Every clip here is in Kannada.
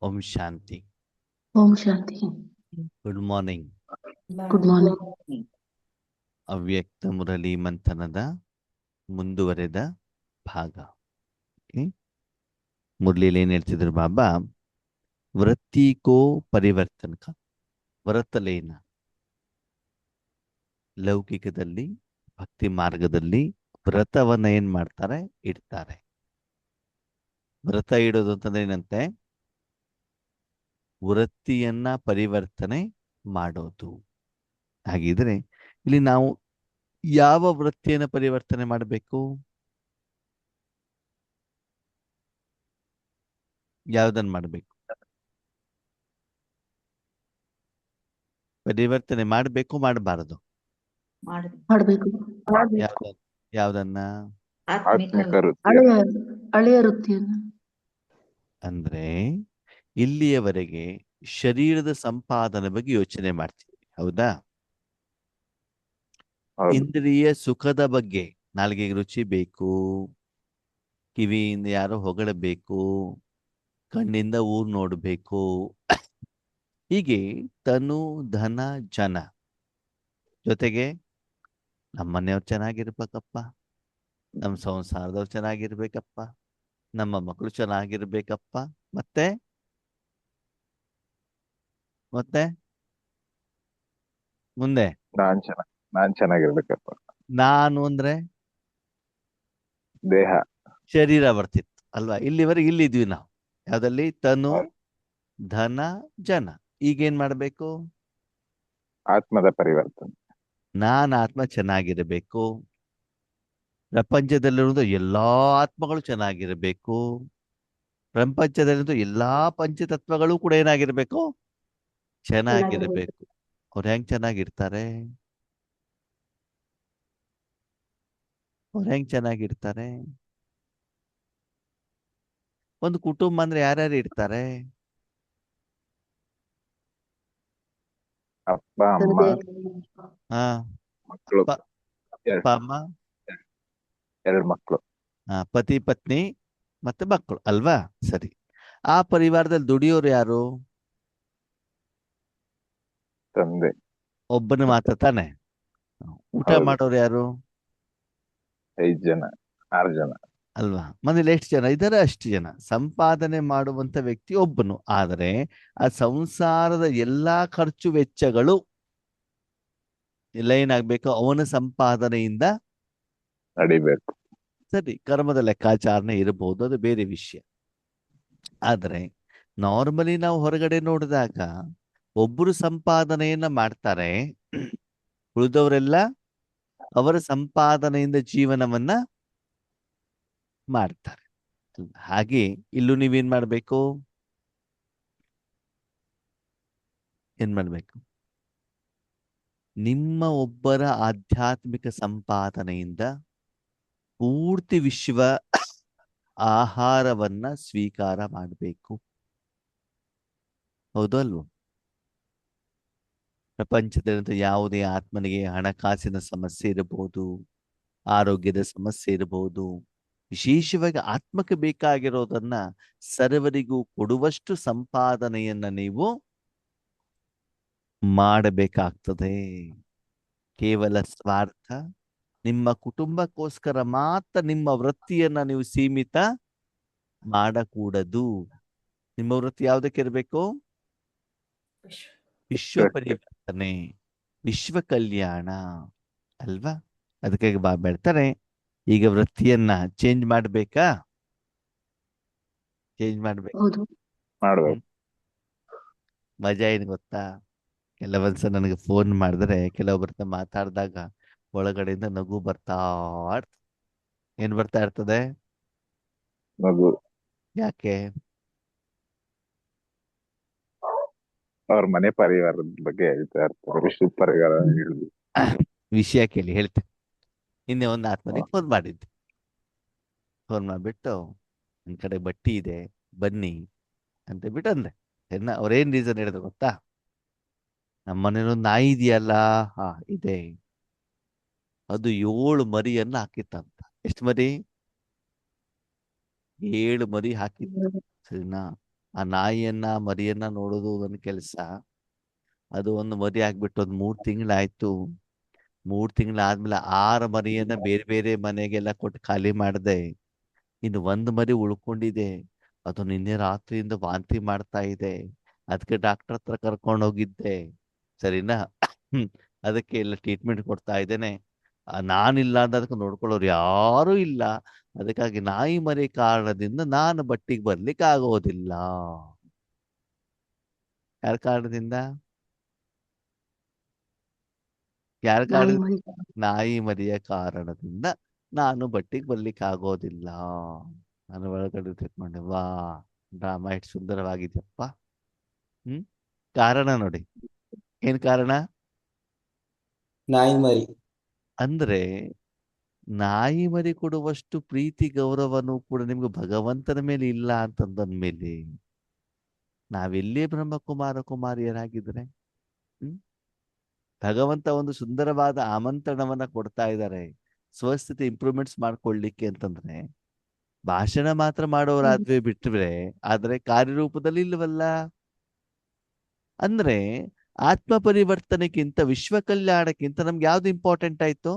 ಓಂ ಶಾಂತಿ. ಓಂ ಶಾಂತಿ. Good morning. Good morning. ಅವ್ಯಕ್ತ ಮುರಳಿ ಮಂಥನದ ಮುಂದುವರೆದ ಭಾಗ. ಮುರಳಿಯಲ್ಲಿ ಏನ್ ಹೇಳ್ತಿದ್ರು ಬಾಬಾ? ವೃತ್ತಿಕೋ ಪರಿವರ್ತನಕ. ವೃತ್ತಲೇನ ಲೌಕಿಕದಲ್ಲಿ ಭಕ್ತಿ ಮಾರ್ಗದಲ್ಲಿ ವ್ರತವನ್ನ ಏನ್ ಮಾಡ್ತಾರೆ? ಇಡ್ತಾರೆ. ವ್ರತ ಇಡೋದು ಅಂತಂದ್ರೆ ಏನಂತೆ? ವೃತ್ತಿಯನ್ನ ಪರಿವರ್ತನೆ ಮಾಡೋದು. ಹಾಗಿದ್ರೆ ಇಲ್ಲಿ ನಾವು ಯಾವ ವೃತ್ತಿಯನ್ನು ಪರಿವರ್ತನೆ ಮಾಡಬೇಕು? ಯಾವುದನ್ನು ಮಾಡಬೇಕು? ಪರಿವರ್ತನೆ ಮಾಡಬೇಕು, ಮಾಡಬಾರದು? ಮಾಡಬೇಕು. ಯಾವ್ದನ್ನ? ಆತ್ಮಿಕ ವೃತ್ತಿ. ಹಳೆಯ ಹಳೆಯ ವೃತ್ತಿಯನ್ನು. ಅಂದ್ರೆ ಇಲ್ಲಿಯವರೆಗೆ ಶರೀರದ ಸಂಪಾದನೆ ಬಗ್ಗೆ ಯೋಚನೆ ಮಾಡ್ತೀವಿ, ಹೌದಾ? ಹೌದು. ಇಂದ್ರಿಯ ಸುಖದ ಬಗ್ಗೆ, ನಾಲ್ಗೆಗೆ ರುಚಿ ಬೇಕು, ಕಿವಿಯಿಂದ ಯಾರೋ ಹೊಗಳಬೇಕು, ಕಣ್ಣಿಂದ ಊರ್ ನೋಡ್ಬೇಕು, ಹೀಗೆ ತನು ಧನ ಜನ ಜೊತೆಗೆ ನಮ್ಮ ಮನೆಯವ್ರು ಚೆನ್ನಾಗಿರ್ಬೇಕಪ್ಪ, ನಮ್ಮ ಸಂಸಾರದವ್ರು ಚೆನ್ನಾಗಿರ್ಬೇಕಪ್ಪ, ನಮ್ಮ ಮಕ್ಕಳು ಚೆನ್ನಾಗಿರ್ಬೇಕಪ್ಪ, ಮತ್ತೆ ಮತ್ತೆ ಮುಂದೆ ನಾನ್ ಚೆನ್ನಾಗಿರ್ಬೇಕಪ್ಪ. ನಾನು ಅಂದ್ರೆ ದೇಹ. ಶರೀರ ಬರ್ತಿತ್ತು ಅಲ್ವಾ? ಇಲ್ಲಿವರೆಗೆ ಇಲ್ಲಿದ್ವಿ ನಾವು. ಯಾವ್ದಲ್ಲಿ? ತನು ಧನ ಜನ. ಈಗೇನ್ ಮಾಡ್ಬೇಕು? ಆತ್ಮದ ಪರಿವರ್ತನೆ. ನಾನ್ ಆತ್ಮ ಚೆನ್ನಾಗಿರ್ಬೇಕು, ಪ್ರಪಂಚದಲ್ಲಿರುವುದು ಎಲ್ಲಾ ಆತ್ಮಗಳು ಚೆನ್ನಾಗಿರ್ಬೇಕು, ಪ್ರಪಂಚದಲ್ಲಿರುವುದು ಎಲ್ಲಾ ಪಂಚತತ್ವಗಳು ಕೂಡ ಏನಾಗಿರ್ಬೇಕು? ಚೆನ್ನಾಗಿರ್ಬೇಕು. ಅವ್ರು ಹೆಂಗ್ ಚೆನ್ನಾಗಿರ್ತಾರೆ? ಒಂದು ಕುಟುಂಬ ಅಂದ್ರೆ ಯಾರ್ಯಾರು ಇರ್ತಾರೆ? ಅಪ್ಪ ಅಮ್ಮ ಹಾ, ಮಕ್ಕಳು. ಅಪ್ಪ ಅಮ್ಮ, ಎರಡು ಮಕ್ಕಳು. ಪತಿ ಪತ್ನಿ ಮತ್ತೆ ಮಕ್ಕಳು ಅಲ್ವಾ? ಸರಿ. ಆ ಪರಿವಾರದಲ್ಲಿ ದುಡಿಯೋರು ಯಾರು? ತಂದೆ. ಒಬ್ಬನ ಮಾತ್ರ ತಾನೆ. ಊಟ ಹೌದು. ಮಾಡೋರು ಯಾರು? 5 ಜನ 6 ಜನ. ಅಲ್ವಾ? ಮನೇಲಿ ಎಷ್ಟು ಜನ ಇದ್ದಾರೆ? ಅಷ್ಟು ಜನ. ಸಂಪಾದನೆ ಮಾಡುವಂತ ವ್ಯಕ್ತಿ ಒಬ್ಬನು. ಆದರೆ ಆ ಸಂಸಾರದ ಎಲ್ಲಾ ಖರ್ಚು ವೆಚ್ಚಗಳು ಎಲ್ಲ ಏನಾಗ್ಬೇಕು? ಅವನ ಸಂಪಾದನೆಯಿಂದ ನಡಿಬೇಕು. ಸರಿ. ಕರ್ಮದ ಲೆಕ್ಕಾಚಾರಣೆ ಇರಬಹುದು, ಅದು ಬೇರೆ ವಿಷಯ. ಆದರೆ ನಾರ್ಮಲಿ ನಾವು ಹೊರಗಡೆ ನೋಡಿದಾಗ ಒಬ್ಬರು ಸಂಪಾದನೆಯನ್ನ ಮಾಡ್ತಾರೆ, ಉಳಿದವರೆಲ್ಲ ಅವರ ಸಂಪಾದನೆಯಿಂದ ಜೀವನವನ್ನ ಮಾಡ್ತಾರೆ. ಹಾಗೆ ಇಲ್ಲೂ ನೀವೇನ್ ಮಾಡ್ಬೇಕು? ಏನ್ ಮಾಡ್ಬೇಕು? ನಿಮ್ಮ ಒಬ್ಬರ ಆಧ್ಯಾತ್ಮಿಕ ಸಂಪಾದನೆಯಿಂದ ಪೂರ್ತಿ ವಿಶ್ವ ಆಹಾರವನ್ನ ಸ್ವೀಕಾರ ಮಾಡಬೇಕು. ಹೌದು ಅಲ್ವೋ? ಪ್ರಪಂಚದಲ್ಲಿರುವಂಥ ಯಾವುದೇ ಆತ್ಮನಿಗೆ ಹಣಕಾಸಿನ ಸಮಸ್ಯೆ ಇರಬಹುದು, ಆರೋಗ್ಯದ ಸಮಸ್ಯೆ ಇರಬಹುದು, ವಿಶೇಷವಾಗಿ ಆತ್ಮಕ್ಕೆ ಬೇಕಾಗಿರೋದನ್ನ ಸರ್ವರಿಗೂ ಕೊಡುವಷ್ಟು ಸಂಪಾದನೆಯನ್ನ ನೀವು ಮಾಡಬೇಕಾಗ್ತದೆ. ಕೇವಲ ಸ್ವಾರ್ಥ, ನಿಮ್ಮ ಕುಟುಂಬಕ್ಕೋಸ್ಕರ ಮಾತ್ರ ನಿಮ್ಮ ವೃತ್ತಿಯನ್ನ ನೀವು ಸೀಮಿತ ಮಾಡಕೂಡದು. ನಿಮ್ಮ ವೃತ್ತಿ ಯಾವುದಕ್ಕೆ ಇರಬೇಕು? ವಿಶ್ವ ಪರಿವರ್ತನೆ, ವಿಶ್ವ ಕಲ್ಯಾಣ ಅಲ್ವಾ? ಅದಕ್ಕಾಗಿ ಬಾಬಾ ಹೇಳ್ತಾರೆ, ಈಗ ವೃತ್ತಿಯನ್ನ ಚೇಂಜ್ ಮಾಡ್ಬೇಕಾ? ಚೇಂಜ್ ಮಾಡ್ಬೇಕು. ಹೌದು. ಮಾಡ್ಬೇಕು. ಮಜಾ ಏನ್ ಗೊತ್ತಾ? ಕೆಲವೊಂದ್ಸಲ ನನಗೆ ಫೋನ್ ಮಾಡಿದ್ರೆ, ಕೆಲವೊಬ್ಬರ ಮಾತಾಡಿದಾಗ ಒಳಗಡೆಯಿಂದ ನಗು ಬರ್ತಾ ಇರ್ತದೆ. ಏನ್ ಬರ್ತಾ ಇರ್ತದೆ? ಮಗು. ಯಾಕೆ? ಅವ್ರ ಮನೆ ಪರಿವಾರದ ಬಗ್ಗೆ ಹೇಳ್ತಾ ಇರ್ತಾರೆ. ವಿಶ್ವ ಪರಿವಾರ ಹೇಳುದು. ವಿಷಯ ಕೇಳಿ ಹೇಳ್ತೇನೆ. ನಿನ್ನೆ ಒಂದು ಆತ್ಮನಿಗೆ ಫೋನ್ ಮಾಡಿದ್ದೆ. ಫೋನ್ ಮಾಡಿಬಿಟ್ಟು, ನನ್ನ ಕಡೆ ಬಟ್ಟಿ ಇದೆ ಬನ್ನಿ ಅಂತ ಬಿಟ್ಟು ಅಂದೆ. ಅವ್ರೇನ್ ರೀಸನ್ ಹೇಳಿದ್ರು ಗೊತ್ತಾ? ನಮ್ಮನೇಲೊಂದು ನಾಯಿ ಇದೆಯಲ್ಲ, ಹಾ ಇದೆ, ಅದು 7 ಮರಿಯನ್ನ ಹಾಕಿತ್ತಂತ. ಎಷ್ಟು ಮರಿ? 7 ಮರಿ ಹಾಕಿತ್ತು. ಸರಿನಾ? ಆ ನಾಯಿಯನ್ನ ಮರಿಯನ್ನ ನೋಡೋದು ಒಂದು ಕೆಲಸ. ಅದು ಒಂದು ಮರಿ ಆಗ್ಬಿಟ್ಟು ಒಂದು 3 ತಿಂಗಳಾಯ್ತು. 3 ತಿಂಗಳಾದ್ಮೇಲೆ 6 ಮರಿಯನ್ನ ಬೇರೆ ಬೇರೆ ಮನೆಗೆಲ್ಲ ಕೊಟ್ಟು ಖಾಲಿ ಮಾಡಿದೆ. ಇನ್ನು ಒಂದು ಮರಿ ಉಳ್ಕೊಂಡಿದೆ. ಅದು ನಿನ್ನೆ ರಾತ್ರಿಯಿಂದ ವಾಂತಿ ಮಾಡ್ತಾ ಇದೆ. ಅದಕ್ಕೆ ಡಾಕ್ಟರ್ ಹತ್ರ ಕರ್ಕೊಂಡು ಹೋಗಿದ್ದೆ. ಸರಿನಾ? ಅದಕ್ಕೆ ಎಲ್ಲ ಟ್ರೀಟ್ಮೆಂಟ್ ಕೊಡ್ತಾ ಇದ್ದೇನೆ. ನಾನಿಲ್ಲ ಅಂದ್ರೆ ಅದಕ್ಕೆ ನೋಡ್ಕೊಳ್ಳೋರು ಯಾರೂ ಇಲ್ಲ. ಅದಕ್ಕಾಗಿ ನಾಯಿ ಮರಿ ಕಾರಣದಿಂದ ನಾನು ಬಟ್ಟಿಗೆ ಬರ್ಲಿಕ್ಕೆ ಆಗೋದಿಲ್ಲ. ಯಾರ ಕಾರಣದಿಂದ? ಯಾರ ಕಾರಣ? ನಾಯಿ ಮರಿ ನಾಯಿ ಮರಿಯ ಕಾರಣದಿಂದ ನಾನು ಬಟ್ಟಿಗೆ ಬರ್ಲಿಕ್ಕೆ ಆಗೋದಿಲ್ಲ. ನಾನು ಒಳಗಡೆ ತಿಳ್ಕೊಂಡೆ, ವಾ ಡ್ರಾಮಾ ಎಷ್ಟು ಸುಂದರವಾಗಿದೆಯಪ್ಪ. ಕಾರಣ ನೋಡಿ, ಏನ್ ಕಾರಣ? ನಾಯಿ ಮರಿ. ಅಂದ್ರೆ ನಾಯಿ ಮರಿ ಕೊಡುವಷ್ಟು ಪ್ರೀತಿ ಗೌರವನೂ ಕೂಡ ನಿಮ್ಗೆ ಭಗವಂತನ ಮೇಲೆ ಇಲ್ಲ ಅಂತಂದ್ಮೇಲೆ ನಾವೆಲ್ಲೇ ಬ್ರಹ್ಮಕುಮಾರ ಕುಮಾರಿಯರಾಗಿದ್ರೆ, ಭಗವಂತ ಒಂದು ಸುಂದರವಾದ ಆಮಂತ್ರಣವನ್ನ ಕೊಡ್ತಾ ಇದ್ದಾರೆ ಸ್ವಸ್ಥಿತಿ ಇಂಪ್ರೂವ್ಮೆಂಟ್ಸ್ ಮಾಡ್ಕೊಳ್ಳಿಕ್ಕೆ ಅಂತಂದ್ರೆ. ಭಾಷಣ ಮಾತ್ರ ಮಾಡೋರಾದ್ವಿ ಬಿಟ್ರೆ ಆದ್ರೆ ಕಾರ್ಯರೂಪದಲ್ಲಿ ಇಲ್ವಲ್ಲ. ಅಂದ್ರೆ ಆತ್ಮ ಪರಿವರ್ತನೆಗಿಂತ ವಿಶ್ವ ಕಲ್ಯಾಣಕ್ಕಿಂತ ನಮ್ಗೆ ಯಾವ್ದು ಇಂಪಾರ್ಟೆಂಟ್ ಆಯ್ತು?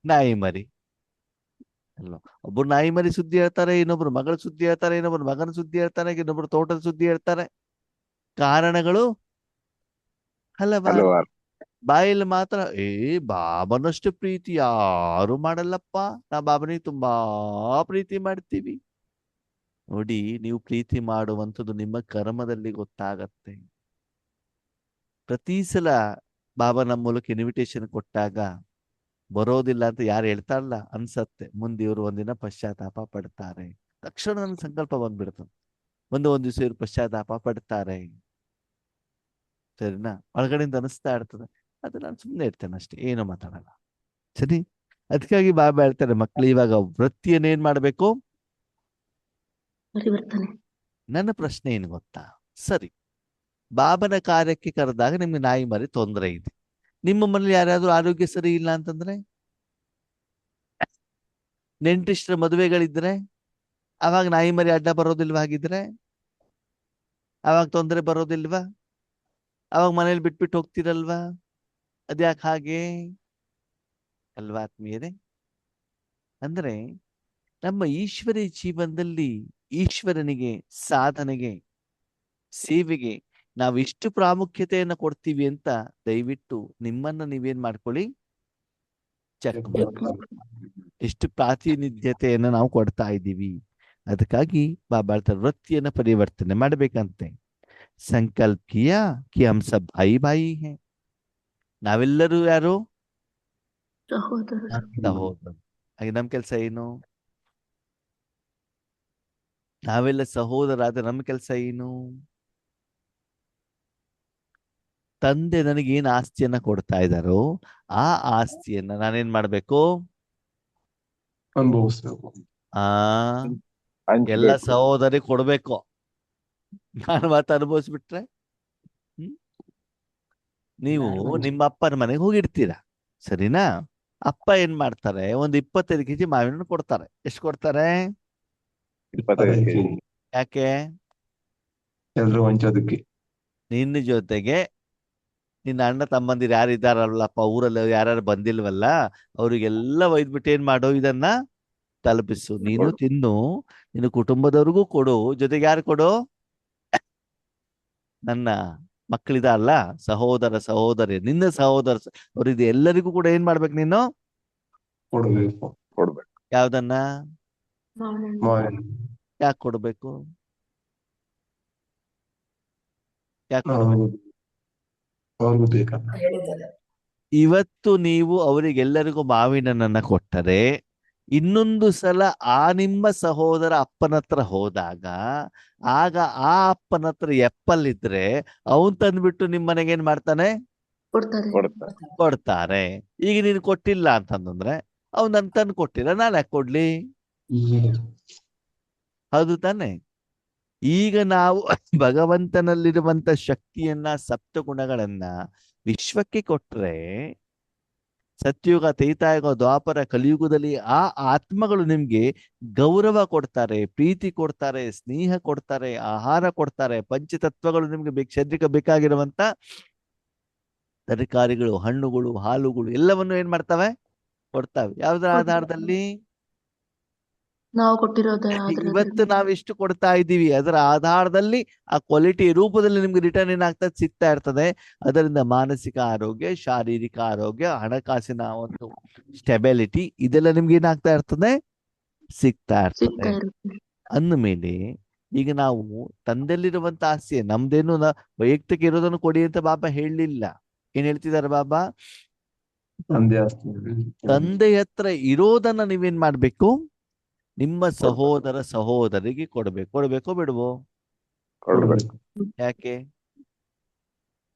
ನಾಯಿ ಮರಿ ಅಲ್ವಾ? ಒಬ್ರು ನಾಯಿ ಮರಿ ಸುದ್ದಿ ಹೇಳ್ತಾರೆ, ಇನ್ನೊಬ್ರು ಮಗಳ ಸುದ್ದಿ ಹೇಳ್ತಾರೆ, ಇನ್ನೊಬ್ರು ಮಗನ ಸುದ್ದಿ ಹೇಳ್ತಾರೆ, ಇನ್ನೊಬ್ರು ತೋಟದ ಸುದ್ದಿ ಹೇಳ್ತಾರೆ. ಕಾರಣಗಳು ಹಲವಾರು. ಹಲವಾರು. ಬಾಯಲ್ಲಿ ಮಾತ್ರ ಬಾಬನಷ್ಟು ಪ್ರೀತಿ ಯಾರು ಮಾಡಲ್ಲಪ್ಪ, ನಾ ಬಾಬನಿಗೆ ತುಂಬಾ ಪ್ರೀತಿ ಮಾಡ್ತೀವಿ. ನೋಡಿ, ನೀವು ಪ್ರೀತಿ ಮಾಡುವಂಥದ್ದು ನಿಮ್ಮ ಕರ್ಮದಲ್ಲಿ ಗೊತ್ತಾಗತ್ತೆ. ಪ್ರತಿ ಸಲ ಬಾಬಾ ನಮ್ಮ ಮೂಲಕ ಇನ್ವಿಟೇಷನ್ ಕೊಟ್ಟಾಗ ಬರೋದಿಲ್ಲ ಅಂತ ಯಾರು ಹೇಳ್ತಾರಲ್ಲ, ಅನ್ಸತ್ತೆ ಮುಂದೆ ಇವರು ಒಂದಿನ ಪಶ್ಚಾತ್ತಾಪ ಪಡ್ತಾರೆ. ತಕ್ಷಣ ನನ್ನ ಸಂಕಲ್ಪ ಬಂದ್ಬಿಡ್ತು, ಒಂದ್ ದಿವಸ ಇವ್ರು ಪಶ್ಚಾತ್ತಾಪ ಪಡ್ತಾರೆ. ಸರಿನಾ? ಒಳಗಡೆಯಿಂದ ಅನಿಸ್ತಾ ಇರ್ತದೆ. ಅದು ನಾನು ಸುಮ್ಮನೆ ಇರ್ತೇನೆ ಅಷ್ಟೇ, ಏನು ಮಾತಾಡಲ್ಲ. ಸರಿ? ಅದಕ್ಕಾಗಿ ಬಾಬಾ ಹೇಳ್ತಾರೆ, ಮಕ್ಳು ಇವಾಗ ವೃತ್ತಿಯನ್ನೇನ್ ಮಾಡ್ಬೇಕು? ಪರಿವರ್ತನೆ. ನನ್ನ ಪ್ರಶ್ನೆ ಏನು ಗೊತ್ತಾ? ಸರಿ, ಬಾಬನ ಕಾರ್ಯಕ್ಕೆ ಕರೆದಾಗ ನಿಮ್ಗೆ ನಾಯಿ ಮರಿ ತೊಂದರೆ ಇದೆ. ನಿಮ್ಮ ಮನೇಲಿ ಯಾರಾದ್ರೂ ಆರೋಗ್ಯ ಸರಿ ಇಲ್ಲ ಅಂತಂದ್ರೆ, ನೆಂಟಿಷ್ಟರ ಮದುವೆಗಳಿದ್ರೆ ಅವಾಗ ನಾಯಿ ಮರಿ ಅಡ್ಡ ಬರೋದಿಲ್ವಾ? ಹಾಗಿದ್ರೆ ಅವಾಗ ತೊಂದರೆ ಬರೋದಿಲ್ವಾ? ಅವಾಗ ಮನೇಲಿ ಬಿಟ್ಬಿಟ್ಟು ಹೋಗ್ತಿರಲ್ವಾ? ಅದ್ಯಾಕೆ ಹಾಗೆ ಅಲ್ವಾ ಆತ್ಮೀಯರೇ? ಅಂದ್ರೆ ನಮ್ಮ ಈಶ್ವರಿ ಜೀವನದಲ್ಲಿ ಈಶ್ವರನಿಗೆ, ಸಾಧನೆಗೆ, ಸೇವೆಗೆ ನಾವು ಎಷ್ಟು ಪ್ರಾಮುಖ್ಯತೆಯನ್ನು ಕೊಡ್ತೀವಿ ಅಂತ ದಯವಿಟ್ಟು ನಿಮ್ಮನ್ನ ನೀವೇನ್ ಮಾಡ್ಕೊಳ್ಳಿ, ಚೆಕ್ ಮಾಡಿ. ಎಷ್ಟು ಪ್ರಾತಿನಿಧ್ಯತೆಯನ್ನು ನಾವು ಕೊಡ್ತಾ ಇದ್ದೀವಿ. ಅದಕ್ಕಾಗಿ ಬಾಬಾ ಹೇಳ್ತಾರೆ, ವೃತ್ತಿಯನ್ನ ಪರಿವರ್ತನೆ ಮಾಡ್ಬೇಕಂತೆ. ಸಂಕಲ್ಪ ಕಿಯಾ ಕಿ ಹಮ್ ಸಬ್ ಭಾಯಿ ಭಾಯಿ ಹೇ. ನಾವೆಲ್ಲರೂ ಯಾರು? ಸಹೋದರರು. ಸಹೋದರ. ಹಾಗೆ ನಮ್ ಕೆಲಸ ಏನು? ನಾವೆಲ್ಲ ಸಹೋದರ ಆದ್ರೆ ನಮ್ಮ ಕೆಲಸ ಏನು? ತಂದೆ ನನಗೆ ಏನ್ ಆಸ್ತಿಯನ್ನ ಕೊಡ್ತಾ ಇದ್ದಾರೋ ಆ ಆಸ್ತಿಯನ್ನ ನಾನೇನ್ ಮಾಡ್ಬೇಕು? ಅನುಭವಿಸ್ಬೇಕು. ಆ ಎಲ್ಲ ಹಂಚ್ಬೇಕು. ಸಹೋದರಿ ಕೊಡ್ಬೇಕು. ನಾನು ಮಾತು ಅನುಭವಿಸ್ಬಿಟ್ರೆ ನೀವು ನಿಮ್ಮ ಅಪ್ಪನ ಮನೆಗೆ ಹೋಗಿರ್ತೀರ, ಸರಿನಾ? ಅಪ್ಪ ಏನ್ ಮಾಡ್ತಾರೆ, ಒಂದು 25 ಕೆಜಿ ಮಾವಿನ ಹಣ್ಣು ಕೊಡ್ತಾರೆ. ಎಷ್ಟು ಕೊಡ್ತಾರೆ? 25 kg. ಯಾಕೆ? ಎಲ್ರು ಹಂಚೋದಕ್ಕೆ. ನಿನ್ನ ಜೊತೆಗೆ ನಿನ್ನ ಅಣ್ಣ ತಮ್ಮಂದಿರು ಯಾರು ಇದ್ದಾರಲ್ಲಪ್ಪ ಊರಲ್ಲಿ, ಯಾರು ಬಂದಿಲ್ವಲ್ಲ, ಅವ್ರಿಗೆಲ್ಲ ಒಯ್ದ್ಬಿಟ್ಟು ಏನ್ ಮಾಡೋ, ಇದನ್ನ ತಲುಪಿಸು. ನೀನು ತಿನ್ನು, ನಿನ್ನ ಕುಟುಂಬದವ್ರಿಗೂ ಕೊಡು, ಜೊತೆಗೆ ಯಾರು ಕೊಡು? ನನ್ನ ಮಕ್ಕಳಿದಾರಲ್ಲ, ಸಹೋದರ ಸಹೋದರಿ, ನಿನ್ನ ಸಹೋದರ ಅವ್ರಿಗೆ ಎಲ್ಲರಿಗೂ ಕೂಡ ಏನ್ ಮಾಡ್ಬೇಕು ನೀನು? ಕೊಡ್ಬೇಕು. ಕೊಡ್ಬೇಕು. ಯಾವ್ದನ್ನ? ಮಾವಿನ. ಯಾಕೆ ಕೊಡ್ಬೇಕು? ಯಾಕೆ ಕೊಡ್ಬೇಕು? ಅವ್ರಿಗೂ ಬೇಕಲ್ಲ. ಇವತ್ತು ನೀವು ಅವರಿಗೆಲ್ಲರಿಗೂ ಮಾವಿನನ್ನ ಕೊಟ್ಟರೆ, ಇನ್ನೊಂದು ಸಲ ಆ ನಿಮ್ಮ ಸಹೋದರ ಅಪ್ಪನ ಹತ್ರ ಹೋದಾಗ ಆಗ ಆ ಅಪ್ಪನ ಹತ್ರ ಎಪ್ಪಲ್ ಇದ್ರೆ ಅವನ್ ತಂದ್ಬಿಟ್ಟು ನಿಮ್ ಮನೆಗೆ ಏನ್ ಮಾಡ್ತಾನೆ? ಕೊಡ್ತಾರೆ. ಕೊಡ್ತಾರೆ. ಕೊಡ್ತಾರೆ. ಈಗ ನೀನು ಕೊಟ್ಟಿಲ್ಲ ಅಂತಂದ್ರೆ ಅವ್ನು ನನ್ ತಂದು ಕೊಟ್ಟಿಲ್ಲ, ನಾನು ಯಾಕೆ ಕೊಡ್ಲಿ? ಹೌದು ತಾನೆ? ಈಗ ನಾವು ಭಗವಂತನಲ್ಲಿರುವಂತ ಶಕ್ತಿಯನ್ನ, ಸಪ್ತಗುಣಗಳನ್ನ ವಿಶ್ವಕ್ಕೆ ಕೊಟ್ರೆ ಸತ್ಯುಗ, ತ್ರೇತಾಯುಗ, ದ್ವಾಪರ, ಕಲಿಯುಗದಲ್ಲಿ ಆ ಆತ್ಮಗಳು ನಿಮ್ಗೆ ಗೌರವ ಕೊಡ್ತಾರೆ, ಪ್ರೀತಿ ಕೊಡ್ತಾರೆ, ಸ್ನೇಹ ಕೊಡ್ತಾರೆ, ಆಹಾರ ಕೊಡ್ತಾರೆ. ಪಂಚತತ್ವಗಳು ನಿಮ್ಗೆ ಶರೀರಕ್ಕೆ ಬೇಕಾಗಿರುವಂತ ತರಕಾರಿಗಳು, ಹಣ್ಣುಗಳು, ಹಾಲುಗಳು ಎಲ್ಲವನ್ನು ಏನ್ ಮಾಡ್ತವೆ? ಕೊಡ್ತವೆ. ಯಾವ್ದ್ರ ಆಧಾರದಲ್ಲಿ? ನಾವು ಕೊಟ್ಟಿರೋದ ಇವತ್ತು ನಾವೆಷ್ಟು ಕೊಡ್ತಾ ಇದ್ದೀವಿ ಅದರ ಆಧಾರದಲ್ಲಿ ಆ ಕ್ವಾಲಿಟಿ ರೂಪದಲ್ಲಿ ನಿಮ್ಗೆ ರಿಟರ್ನ್ ಏನಾಗ್ತದೆ? ಸಿಗ್ತಾ ಇರ್ತದೆ. ಅದರಿಂದ ಮಾನಸಿಕ ಆರೋಗ್ಯ, ಶಾರೀರಿಕ ಆರೋಗ್ಯ, ಹಣಕಾಸಿನ ಒಂದು ಸ್ಟೆಬಿಲಿಟಿ ಇದೆಲ್ಲ ನಿಮ್ಗೆ ಏನಾಗ್ತಾ ಇರ್ತದೆ? ಸಿಗ್ತಾ ಸಿಗ್ತಾ ಇರ್ತದೆ. ಇರುತ್ತೆ. ಅಂದಮೇಲೆ ಈಗ ನಾವು ತಂದೆಯಲ್ಲಿರುವಂತ ಆಸ್ತಿ ನಮ್ದೇನು ವೈಯಕ್ತಿಕ ಇರೋದನ್ನು ಕೊಡಿ ಅಂತ ಬಾಬಾ ಹೇಳಲಿಲ್ಲ. ಏನ್ ಹೇಳ್ತಿದ್ದಾರೆ ಬಾಬಾ? ತಂದೆ ಆಸ್ತಿ. ತಂದೆ ಹತ್ರ ಇರೋದನ್ನ ನೀವೇನ್ ಮಾಡ್ಬೇಕು? ನಿಮ್ಮ ಸಹೋದರ ಸಹೋದರಿಗೆ ಕೊಡ್ಬೇಕು. ಕೊಡ್ಬೇಕೋ ಬಿಡುವೋ? ಕೊಡ್ಬೇಕು. ಯಾಕೆ?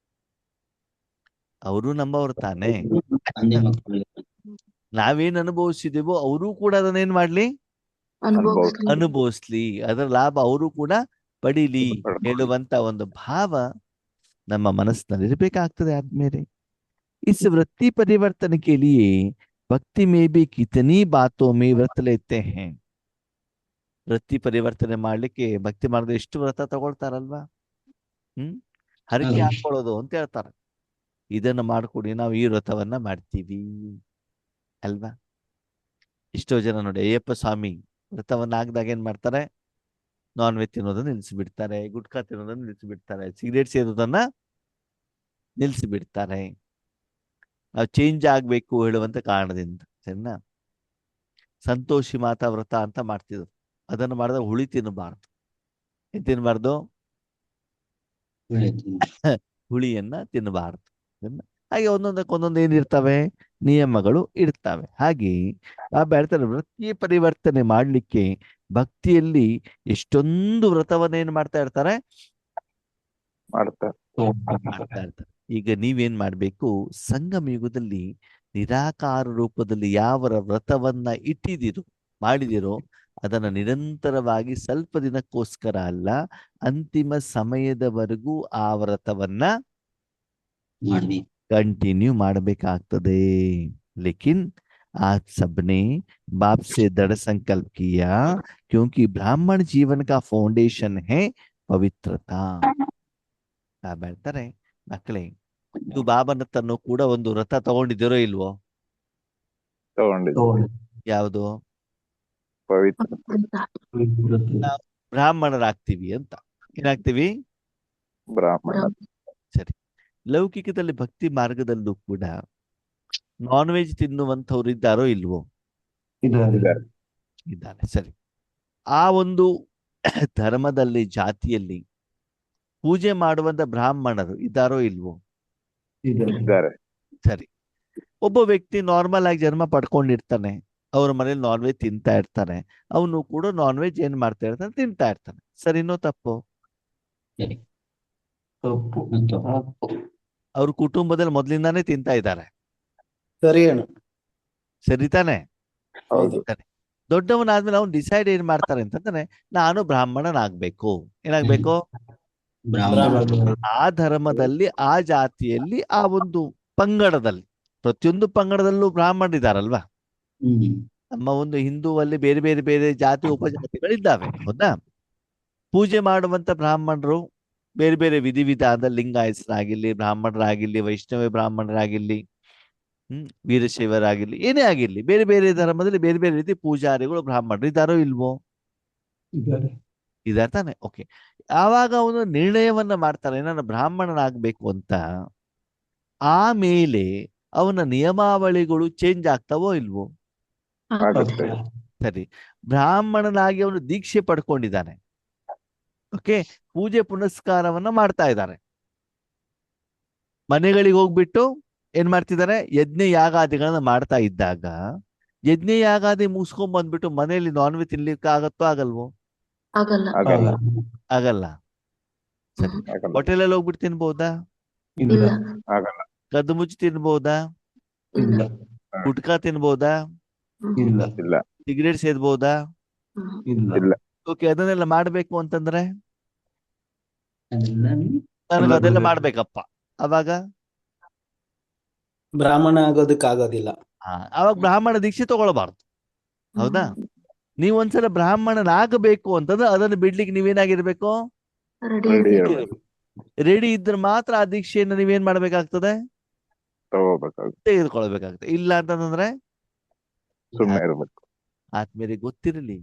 ಅವರು ನಮ್ಮವ್ರು ತಾನೆ. ತಂದೆ ಮಕ್ಕಳಿಗೆ ನಾವೇನ್ ಅನುಭವಿಸಿದೀವೋ ಅವರು ಕೂಡ ಅದನ್ನೇನ್ ಮಾಡ್ಲಿ? ಅನುಭವಿಸ್ಲಿ. ಅನುಭವಿಸ್ಲಿ. ಅದರ ಲಾಭ ಅವರು ಕೂಡ ಪಡೀಲಿ ಹೇಳುವಂತ ಒಂದು ಭಾವ ನಮ್ಮ ಮನಸ್ಸಿನಲ್ಲಿ ಇರಬೇಕಾಗ್ತದೆ ಆದ್ಮೇಲೆ. इस वृत्ति परिवर्तन के लिए भक्ति में भी कितनी बातों में व्रत लेते हैं. ವೃತ್ತಿ ಪರಿವರ್ತನೆ ಮಾಡ್ಲಿಕ್ಕೆ ಭಕ್ತಿ ಮಾಡಿದ್ರೆ ಎಷ್ಟು ವ್ರತ ತಗೊಳ್ತಾರಲ್ವಾ? ಹರಕೆ ಹಾಕೊಳ್ಳೋದು ಅಂತ ಹೇಳ್ತಾರೆ. ಇದನ್ನ ಮಾಡ್ಕೊಡಿ, ನಾವು ಈ ವ್ರತವನ್ನ ಮಾಡ್ತೀವಿ ಅಲ್ವಾ? ಎಷ್ಟೋ ಜನ ನೋಡಿ ಅಯ್ಯಪ್ಪ ಸ್ವಾಮಿ ವ್ರತವನ್ನ ಆಗದಾಗ ಏನ್ ಮಾಡ್ತಾರೆ? ನಾನ್ ವೆಜ್ ತಿನ್ನೋದನ್ನ ನಿಲ್ಲಿಸಿಬಿಡ್ತಾರೆ, ಗುಟ್ಕಾ ತಿನ್ನೋದನ್ನ ನಿಲ್ಲಿಸಿಬಿಡ್ತಾರೆ, ಸಿಗರೇಟ್ ಸೇದೋದನ್ನ ನಿಲ್ಲಿಸಿಬಿಡ್ತಾರೆ. ನಾವು ಚೇಂಜ್ ಆಗ್ಬೇಕು ಹೇಳುವಂತ ಕಾರಣದಿಂದ. ಸರಿನಾ? ಸಂತೋಷಿ ಮಾತಾ ವ್ರತ ಅಂತ ಮಾಡ್ತಿದ್ರು. ಅದನ್ನು ಮಾಡಿದ್ರೆ ಹುಳಿ ತಿನ್ನಬಾರ್ದು. ಏನ್ ತಿನ್ನಬಾರ್ದು? ಹುಳಿಯನ್ನ ತಿನ್ನಬಾರ್ದು. ಹಾಗೆ ಒಂದೊಂದಕ್ಕೊಂದೊಂದು ಏನಿರ್ತವೆ? ನಿಯಮಗಳು ಇರ್ತವೆ. ಹಾಗೆ ಹೇಳ್ತಾರೆ ವೃತ್ತಿ ಪರಿವರ್ತನೆ ಮಾಡ್ಲಿಕ್ಕೆ ಭಕ್ತಿಯಲ್ಲಿ ಎಷ್ಟೊಂದು ವ್ರತವನ್ನ ಏನ್ ಮಾಡ್ತಾ ಇರ್ತಾರೆ? ಮಾಡ್ತಾರೆ. ಮಾಡ್ತಾ ಇರ್ತಾರೆ. ಈಗ ನೀವೇನ್ ಮಾಡ್ಬೇಕು? ಸಂಗಮ ಯುಗದಲ್ಲಿ ನಿರಾಕಾರ ರೂಪದಲ್ಲಿ ಯಾವ ವ್ರತವನ್ನ ಇಟ್ಟಿದಿರೋ ಮಾಡಿದಿರೋ ಅದನ್ನ ನಿರಂತರವಾಗಿ ಸ್ವಲ್ಪ ದಿನಕ್ಕೋಸ್ಕರ ಅಲ್ಲ, ಅಂತಿಮ ಸಮಯದವರೆಗೂ ಆ ವ್ರತವನ್ನ कंटिन्यू ಮಾಡಬೇಕಾಗ್ತದೆ. लेकिन आप सबने बाप से दृढ़ संकल्प किया क्योंकि ब्राह्मण जीवन का फाउंडेशन है पवित्रता. ಹೇಳ್ತಾರೆ ಮಕ್ಕಳೇ, ನೀವು ಬಾಬನ ತನ್ನು ಕೂಡ ಒಂದು ವ್ರತ ತಗೊಂಡಿದ್ದೀರೋ ಇಲ್ವೋ? ತಗೊಂಡಿದ್ದೀವಿ. ಯಾವುದು? ಪವಿತ್ರ. ನಾವು ಬ್ರಾಹ್ಮಣರಾಗ್ತೀವಿ ಅಂತ. ಏನಾಗ್ತೀವಿ? ಬ್ರಾಹ್ಮಣ. ಸರಿ. ಲೌಕಿಕದಲ್ಲಿ ಭಕ್ತಿ ಮಾರ್ಗದಲ್ಲೂ ಕೂಡ ನಾನ್ ವೆಜ್ ತಿನ್ನುವಂಥವ್ರು ಇದ್ದಾರೋ ಇಲ್ವೋ? ಇದ್ದಾರೆ. ಇದ್ದಾರೆ. ಸರಿ. ಆ ಒಂದು ಧರ್ಮದಲ್ಲಿ, ಜಾತಿಯಲ್ಲಿ ಪೂಜೆ ಮಾಡುವಂತ ಬ್ರಾಹ್ಮಣರು ಇದ್ದಾರೋ ಇಲ್ವೋ? ಇದ್ದಾರೆ. ಸರಿ. ಒಬ್ಬ ವ್ಯಕ್ತಿ ನಾರ್ಮಲ್ ಆಗಿ ಜನ್ಮ ಪಡ್ಕೊಂಡಿರ್ತಾನೆ, ಅವ್ರ ಮನೇಲಿ ನಾನ್ ವೆಜ್ ತಿಂತಾ ಇರ್ತಾನೆ, ಅವನು ಕೂಡ ನಾನ್ ವೆಜ್ ಏನ್ ಮಾಡ್ತಾ ಇರ್ತಾನೆ? ತಿಂತಾ ಇರ್ತಾನೆ. ಸರಿನೋ ತಪ್ಪು? ಅವ್ರ ಕುಟುಂಬದಲ್ಲಿ ಮೊದಲಿಂದಾನೇ ತಿಂತಾ ಇದ್ದಾರೆ. ಸರಿ ಅಣ್ಣ. ಸರಿ ತಾನೆ? ಹೌದು. ದೊಡ್ಡವನಾದ್ಮೇಲೆ ಅವ್ನು ಡಿಸೈಡ್ ಏನ್ ಮಾಡ್ತಾರೆ ಅಂತಂದ್ರೆ, ನಾನು ಬ್ರಾಹ್ಮಣನಾಗ್ಬೇಕು. ಏನಾಗ್ಬೇಕು? ಆ ಧರ್ಮದಲ್ಲಿ, ಆ ಜಾತಿಯಲ್ಲಿ, ಆ ಒಂದು ಪಂಗಡದಲ್ಲಿ, ಪ್ರತಿಯೊಂದು ಪಂಗಡದಲ್ಲೂ ಬ್ರಾಹ್ಮಣರಿದ್ದಾರಲ್ವಾ? ನಮ್ಮ ಒಂದು ಹಿಂದೂವಲ್ಲಿ ಬೇರೆ ಬೇರೆ ಬೇರೆ ಜಾತಿ ಉಪಜಾತಿಗಳಿದ್ದಾವೆ, ಹೌದಾ? ಪೂಜೆ ಮಾಡುವಂತ ಬ್ರಾಹ್ಮಣರು ಬೇರೆ ಬೇರೆ ವಿಧಿವಿಧಾನದಲ್ಲಿ, ಲಿಂಗಾಯತರಾಗಿರ್ಲಿ, ಬ್ರಾಹ್ಮಣರಾಗಿರ್ಲಿ, ವೈಷ್ಣವ ಬ್ರಾಹ್ಮಣರಾಗಿರ್ಲಿ, ವೀರಶೈವರಾಗಿರ್ಲಿ, ಏನೇ ಆಗಿರ್ಲಿ, ಬೇರೆ ಬೇರೆ ಧರ್ಮದಲ್ಲಿ ಬೇರೆ ಬೇರೆ ರೀತಿ ಪೂಜಾರಿಗಳು ಬ್ರಾಹ್ಮಣರು ಇದ್ದಾರೋ ಇಲ್ವೋ? ಇದಾರೆ ತಾನೆ? ಓಕೆ. ಆವಾಗ ಅವನು ನಿರ್ಣಯವನ್ನ ಮಾಡ್ತಾನೆ, ನಾನು ಬ್ರಾಹ್ಮಣನಾಗ್ಬೇಕು ಅಂತ. ಆಮೇಲೆ ಅವನ ನಿಯಮಾವಳಿಗಳು ಚೇಂಜ್ ಆಗ್ತಾವೋ ಇಲ್ವೋ? ಆಗುತ್ತೆ. ಸರಿ. ಬ್ರಾಹ್ಮಣನಾಗಿ ಅವನು ದೀಕ್ಷೆ ಪಡ್ಕೊಂಡಿದ್ದಾನೆ. ಓಕೆ. ಪೂಜೆ ಪುನಸ್ಕಾರವನ್ನ ಮಾಡ್ತಾ ಇದ್ದಾರೆ. ಮನೆಗಳಿಗೆ ಹೋಗ್ಬಿಟ್ಟು ಏನ್ ಮಾಡ್ತಿದ್ದಾರೆ? ಯಜ್ಞ ಯಾಗಾದಿಗಳನ್ನ ಮಾಡ್ತಾ ಇದ್ದಾಗ ಯಜ್ಞ ಯಾಗಾದಿ ಮುಗಿಸ್ಕೊಂಡ್ ಬಂದ್ಬಿಟ್ಟು ಮನೆಯಲ್ಲಿ ನಾನ್ ವೆಜ್ ತಿನ್ಲಿಕ್ಕೆ ಆಗತ್ತೋ ಆಗಲ್ವೋ? ಆಗಲ್ಲ. ಆಗಲ್ಲ. ಆಗಲ್ಲ. ಸರಿ. ಆಗಲ್ಲ. ಹೋಟೆಲಲ್ಲಿ ಹೋಗ್ಬಿಟ್ಟು ತಿನ್ಬಹುದಾ? ಇಲ್ಲ. ಆಗಲ್ಲ. ಕದ್ದು ಮುಚ್ಚಿ ತಿನ್ಬಹುದಾ? ಇಲ್ಲ. ಗುಟ್ಕಾ ತಿನ್ಬಹುದಾ? ಇಲ್ಲ. ಸಿಗರೇಟ್ ಸೇದ್ಬಹುದಾ? ಇಲ್ಲ. ಓಕೆ. ಅದನ್ನೆಲ್ಲ ಮಾಡ್ಬೇಕು ಅಂತಂದ್ರೆ ನನಗೆ ಅದೆಲ್ಲ ಮಾಡ್ಬೇಕಪ್ಪ. ಅವಾಗ ಬ್ರಾಹ್ಮಣ ಆಗೋದಕ್ಕಾಗೋದಿಲ್ಲ. ಅವಾಗ ಬ್ರಾಹ್ಮಣ ದೀಕ್ಷೆ ತಗೊಳ್ಬಾರ್ದು. ಹೌದಾ? ನೀವು ಒಂದ್ಸಲ ಬ್ರಾಹ್ಮಣನಾಗಬೇಕು ಅಂತಂದ್ರೆ ಅದನ್ನು ಬಿಡ್ಲಿಕ್ಕೆ ನೀವೇನಾಗಿರ್ಬೇಕು? ರೆಡಿ ರೆಡಿ ಇರ್ಬೇಕು. ರೆಡಿ ಇದ್ರೆ ಮಾತ್ರ ಆ ದೀಕ್ಷೆಯನ್ನು ನೀವೇನ್ ಮಾಡ್ಬೇಕಾಗ್ತದೆ? ತಗೋಬೇಕಾಗುತ್ತೆ. ತೆಗೆದುಕೊಳ್ಬೇಕಾಗ್ತದೆ. ಇಲ್ಲ ಅಂತಂದ್ರೆ ಸುಮ್ಮನೆ ಇರ್ಬೇಕು. ಆದ್ಮೇಲೆ ಗೊತ್ತಿರಲಿ,